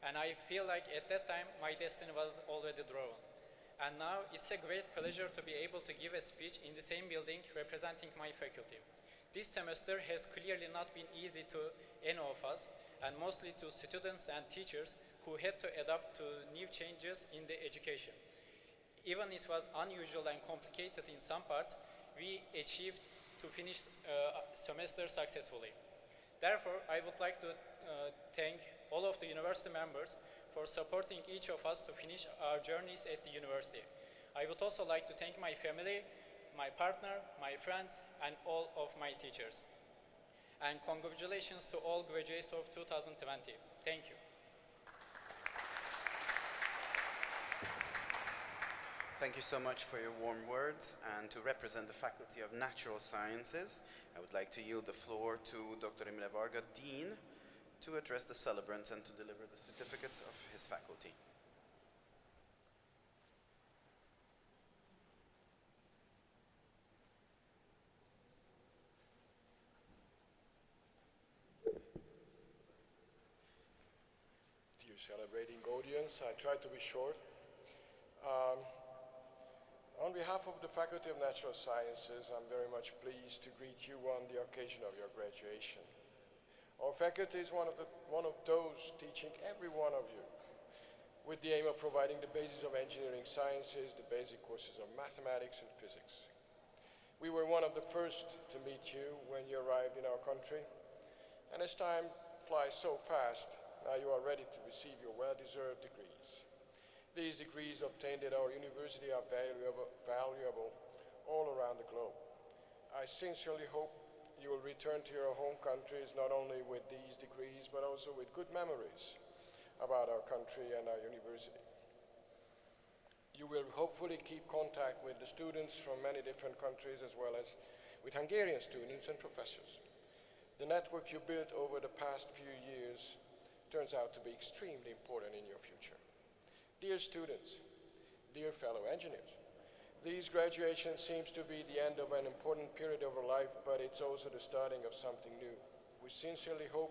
And I feel like at that time my destiny was already drawn. And now it's a great pleasure to be able to give a speech in the same building representing my faculty. This semester has clearly not been easy to any of us, and mostly to students and teachers who had to adapt to new changes in the education. Even it was unusual and complicated in some parts, we achieved to finish semester successfully. Therefore, I would like to thank all of the university members for supporting each of us to finish our journeys at the university. I would also like to thank my family, my partner, my friends, and all of my teachers. And congratulations to all graduates of 2020. Thank you. Thank you so much for your warm words, and to represent the Faculty of Natural Sciences, I would like to yield the floor to Dr. Imre Varga, Dean, to address the celebrants and to deliver the certificates of his faculty. Dear celebrating audience, I try to be short. On behalf of the Faculty of Natural Sciences, I'm very much pleased to greet you on the occasion of your graduation. Our faculty is one of those teaching every one of you with the aim of providing the basis of engineering sciences, the basic courses of mathematics and physics. We were one of the first to meet you when you arrived in our country, and as time flies so fast, now you are ready to receive your well-deserved degrees. These degrees obtained at our university are valuable all around the globe. I sincerely hope you will return to your home countries not only with these degrees, but also with good memories about our country and our university. You will hopefully keep contact with the students from many different countries as well as with Hungarian students and professors. The network you built over the past few years turns out to be extremely important in your future. Dear students, dear fellow engineers, these graduations seems to be the end of an important period of our life, but it's also the starting of something new. We sincerely hope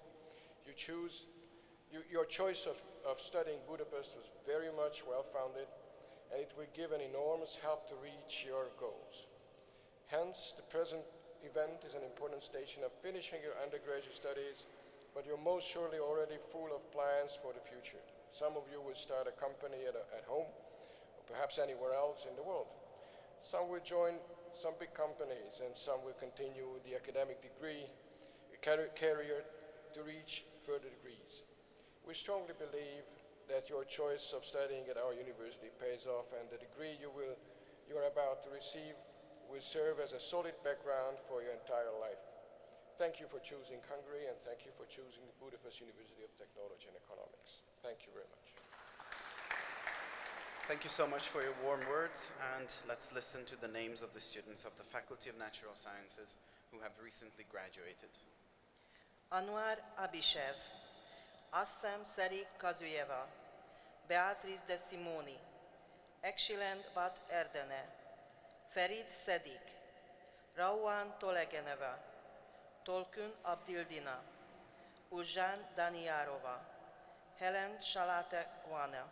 you choose, your choice of studying Budapest was very much well-founded, and it will give an enormous help to reach your goals. Hence, the present event is an important station of finishing your undergraduate studies, but you're most surely already full of plans for the future. Some of you will start a company at home, or perhaps anywhere else in the world. Some will join some big companies, and some will continue the academic degree, career to reach further degrees. We strongly believe that your choice of studying at our university pays off, and the degree you're about to receive will serve as a solid background for your entire life. Thank you for choosing Hungary, and thank you for choosing the Budapest University of Technology and Economics. Thank you very much. Thank you so much for your warm words, and let's listen to the names of the students of the Faculty of Natural Sciences who have recently graduated. Anwar Abishev, Assam Seri Kazuyeva, Beatrice De Simoni, Ekshilend Bat Erdene, Ferid Sedik, Rauhan Tolegeneva, Tolkun Abdildina, Uzsan Daniarova, Helen Shalate Guana.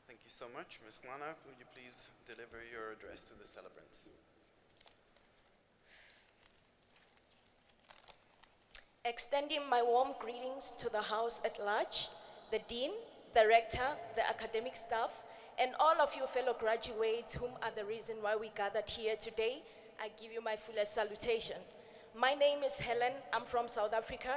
Thank you so much. Ms. Guana, would you please deliver your address to the celebrants? Extending my warm greetings to the House at large, the Dean, the Rector, the academic staff, and all of you fellow graduates whom are the reason why we gathered here today, I give you my fullest salutation. My name is Helen, I'm from South Africa,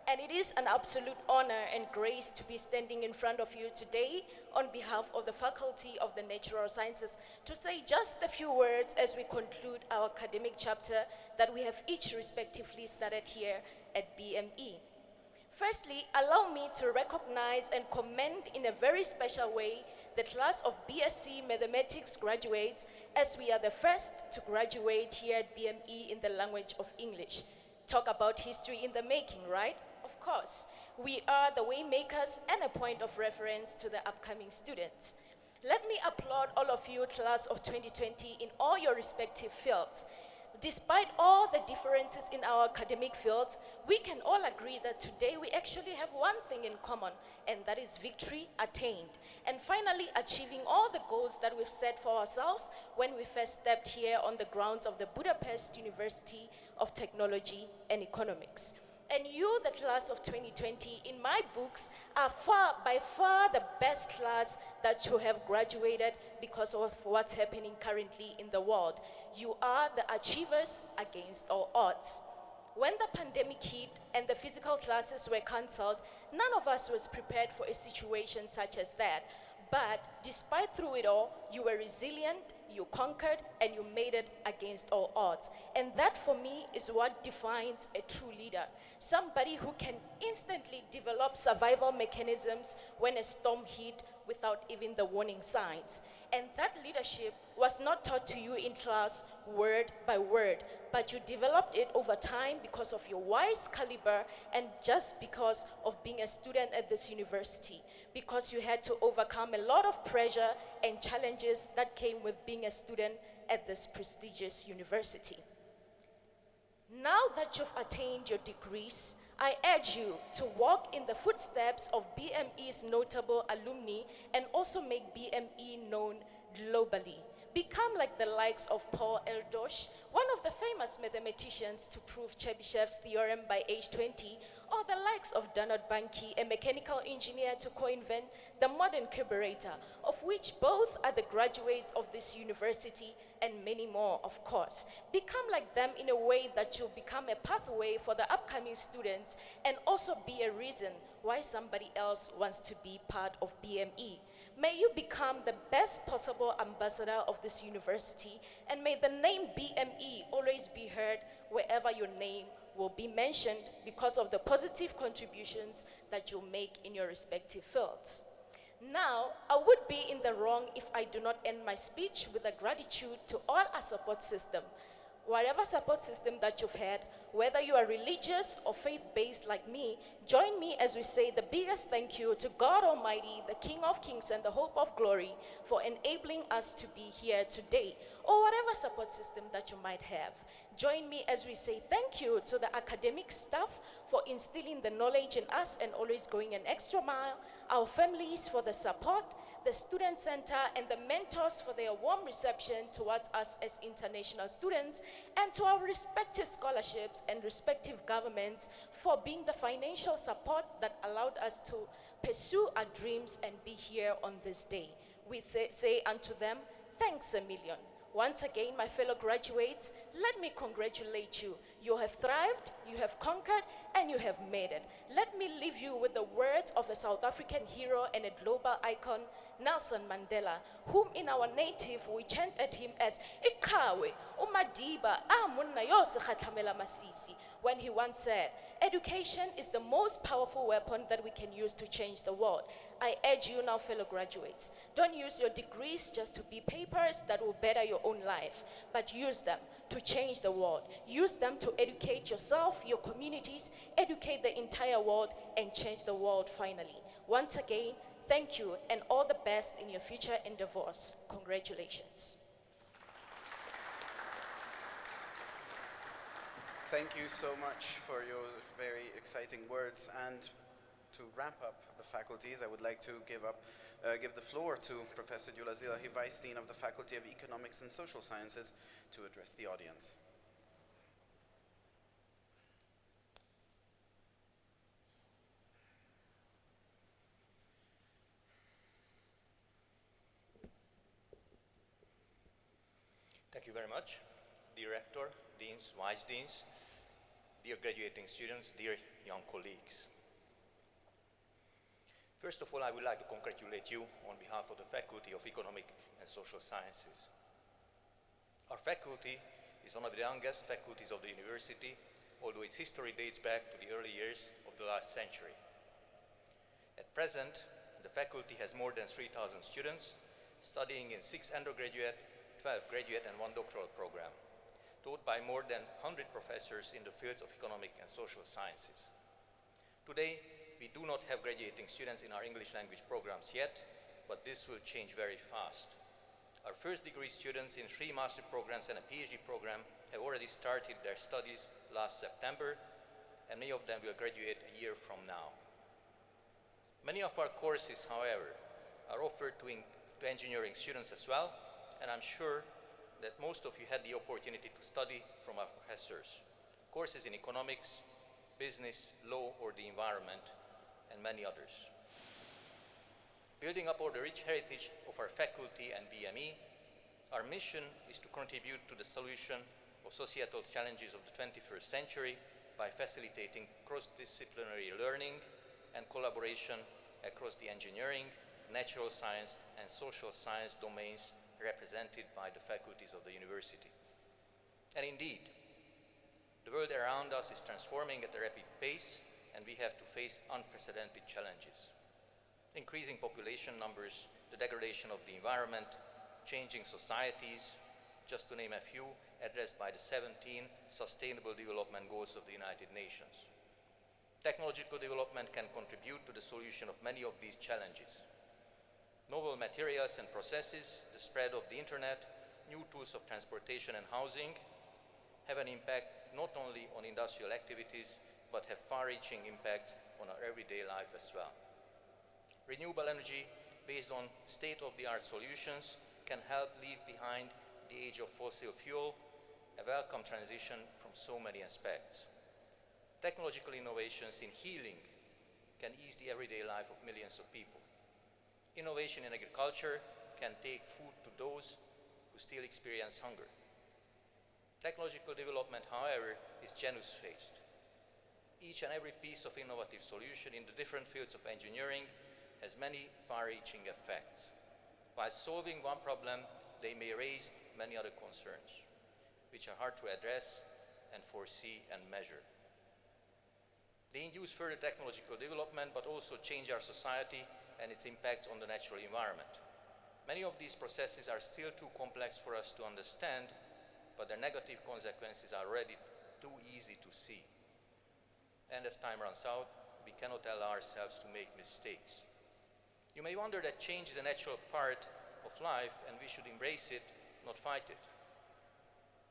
and it is an absolute honor and grace to be standing in front of you today on behalf of the Faculty of the Natural Sciences to say just a few words as we conclude our academic chapter that we have each respectively started here at BME. Firstly, allow me to recognize and commend in a very special way the class of BSc Mathematics graduates, as we are the first to graduate here at BME in the language of English. Talk about history in the making, right? Of course. We are the waymakers and a point of reference to the upcoming students. Let me applaud all of you, class of 2020, in all your respective fields. Despite all the differences in our academic fields, we can all agree that today we actually have one thing in common, and that is victory attained. And finally, achieving all the goals that we've set for ourselves when we first stepped here on the grounds of the Budapest University of Technology and Economics. And you, the class of 2020, in my books, are by far the best class that you have graduated because of what's happening currently in the world. You are the achievers against all odds. When the pandemic hit and the physical classes were cancelled, none of us was prepared for a situation such as that. But despite through it all, you were resilient, you conquered, and you made it against all odds. And that, for me, is what defines a true leader. Somebody who can instantly develop survival mechanisms when a storm hit without even the warning signs. And that leadership was not taught to you in class word by word, but you developed it over time because of your wise caliber and just because of being a student at this university, because you had to overcome a lot of pressure and challenges that came with being a student at this prestigious university. Now that you've attained your degrees, I urge you to walk in the footsteps of BME's notable alumni and also make BME known globally. become like the likes of Paul Eldosh, one of the famous mathematicians to prove Chebyshev's theorem by age 20, or the likes of Donald Banki, a mechanical engineer to co-invent the modern carburetor, of which both are the graduates of this university, and many more, of course. Become like them in a way that you'll become a pathway for the upcoming students and also be a reason why somebody else wants to be part of BME. May you become the best possible ambassador of this university, and may the name BME always be heard wherever your name will be mentioned because of the positive contributions that you make in your respective fields. Now, I would be in the wrong if I do not end my speech with a gratitude to all our support system. Whatever support system that you've had, whether you are religious or faith-based like me, join me as we say the biggest thank you to God Almighty, the King of Kings and the Hope of Glory, for enabling us to be here today, or whatever support system that you might have. Join me as we say thank you to the academic staff for instilling the knowledge in us and always going an extra mile, our families for the support, the Student Center and the mentors for their warm reception towards us as international students, and to our respective scholarships and respective governments for being the financial support that allowed us to pursue our dreams and be here on this day. We say unto them, thanks a million. Once again, my fellow graduates, let me congratulate you. You have thrived, you have conquered, and you have made it. Let me leave you with the words of a South African hero and a global icon, Nelson Mandela, whom in our native we chant at him as Ikawe, Umadiba, Amunna Yose Khatlamela Masisi, when he once said, education is the most powerful weapon that we can use to change the world. I urge you now, fellow graduates, don't use your degrees just to be papers that will better your own life, but use them to change the world. Use them to educate yourself, your communities, educate the entire world, and change the world finally. Once again, thank you and all the best in your future endeavors. Congratulations. Thank you so much for your very exciting words. And to wrap up the faculties, I would like to give the floor to Professor Gyula Zilahi, Vice Dean of the Faculty of Economics and Social Sciences, to address the audience. Thank you very much, dear Rector, Deans, Vice Deans, dear graduating students, dear young colleagues. First of all, I would like to congratulate you on behalf of the Faculty of Economic and Social Sciences. Our faculty is one of the youngest faculties of the university, although its history dates back to the early years of the last century. At present, the faculty has more than 3,000 students studying in 6 undergraduate, 12 graduate and 1 doctoral program, taught by more than 100 professors in the fields of economic and social sciences. Today, we do not have graduating students in our English language programs yet, but this will change very fast. Our first degree students in 3 master programs and a PhD program have already started their studies last September, and many of them will graduate a year from now. Many of our courses, however, are offered to engineering students as well, and I'm sure that most of you had the opportunity to study from our professors. Courses in economics, business, law, or the environment, and many others. Building up on the rich heritage of our faculty and BME, our mission is to contribute to the solution of societal challenges of the 21st century by facilitating cross-disciplinary learning and collaboration across the engineering, natural science, and social science domains represented by the faculties of the university. And indeed, the world around us is transforming at a rapid pace, and we have to face unprecedented challenges. Increasing population numbers, the degradation of the environment, changing societies, just to name a few, addressed by the 17 Sustainable Development Goals of the United Nations. Technological development can contribute to the solution of many of these challenges. Novel materials and processes, the spread of the internet, new tools of transportation and housing have an impact not only on industrial activities, but have far-reaching impacts on our everyday life as well. Renewable energy based on state-of-the-art solutions can help leave behind the age of fossil fuel, a welcome transition from so many aspects. Technological innovations in healing can ease the everyday life of millions of people. Innovation in agriculture can take food to those who still experience hunger. Technological development, however, is genus-faced. Each and every piece of innovative solution in the different fields of engineering has many far-reaching effects. While solving one problem, they may raise many other concerns, which are hard to address and foresee and measure. They induce further technological development, but also change our society and its impacts on the natural environment. Many of these processes are still too complex for us to understand, but their negative consequences are already too easy to see. And as time runs out, we cannot allow ourselves to make mistakes. You may wonder that change is a natural part of life and we should embrace it, not fight it.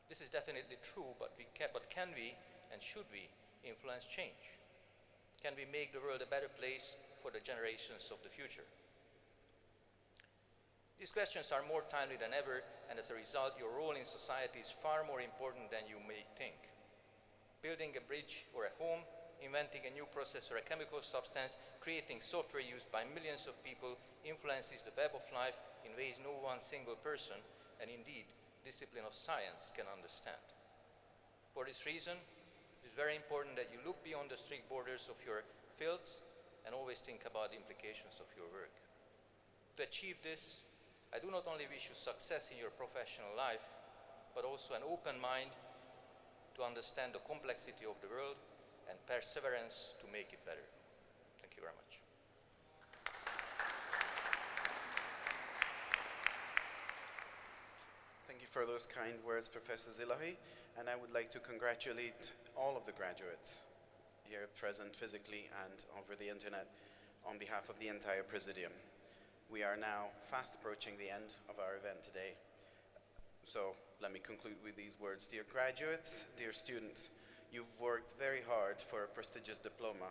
This is definitely true, but can we and should we influence change? Can we make the world a better place for the generations of the future? These questions are more timely than ever, and as a result, your role in society is far more important than you may think. Building a bridge or a home, inventing a new process or a chemical substance, creating software used by millions of people influences the web of life in ways no one single person, and indeed, discipline of science can understand. For this reason, it is very important that you look beyond the strict borders of your fields and always think about the implications of your work. To achieve this, I do not only wish you success in your professional life, but also an open mind to understand the complexity of the world and perseverance to make it better. Thank you very much. Thank you for those kind words, Professor Zilahi, and I would like to congratulate all of the graduates here present physically and over the internet on behalf of the entire Presidium. We are now fast approaching the end of our event today. So let me conclude with these words. Dear graduates, dear students, you've worked very hard for a prestigious diploma,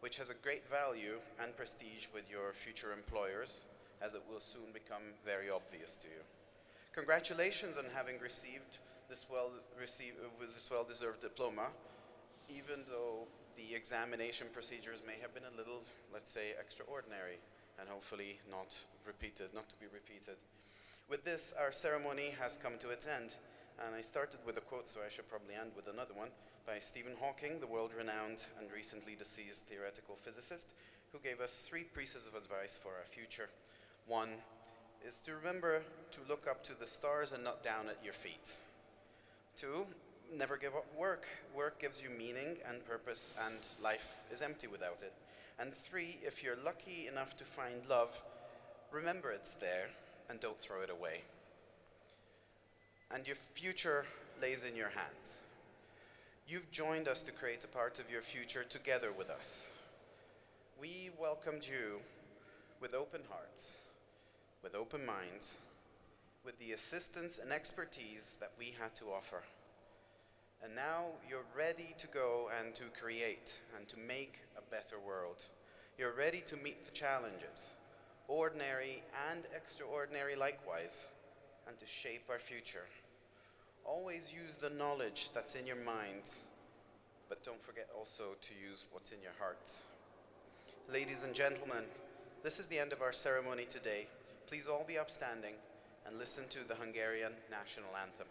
which has a great value and prestige with your future employers, as it will soon become very obvious to you. Congratulations on having received this well-deserved diploma, even though the examination procedures may have been a little, let's say, extraordinary, and hopefully not to be repeated. With this, our ceremony has come to its end, and I started with a quote, so I should probably end with another one, by Stephen Hawking, the world-renowned and recently deceased theoretical physicist, who gave us 3 pieces of advice for our future. 1 is to remember to look up to the stars and not down at your feet. 2, never give up work. Work gives you meaning and purpose, and life is empty without it. And 3, if you're lucky enough to find love, remember it's there and don't throw it away. And your future lays in your hands. You've joined us to create a part of your future together with us. We welcomed you with open hearts, with open minds, with the assistance and expertise that we had to offer. And now you're ready to go and to create and to make a better world. You're ready to meet the challenges, ordinary and extraordinary likewise, and to shape our future. Always use the knowledge that's in your minds, but don't forget also to use what's in your hearts. Ladies and gentlemen, this is the end of our ceremony today. Please all be upstanding and listen to the Hungarian national anthem.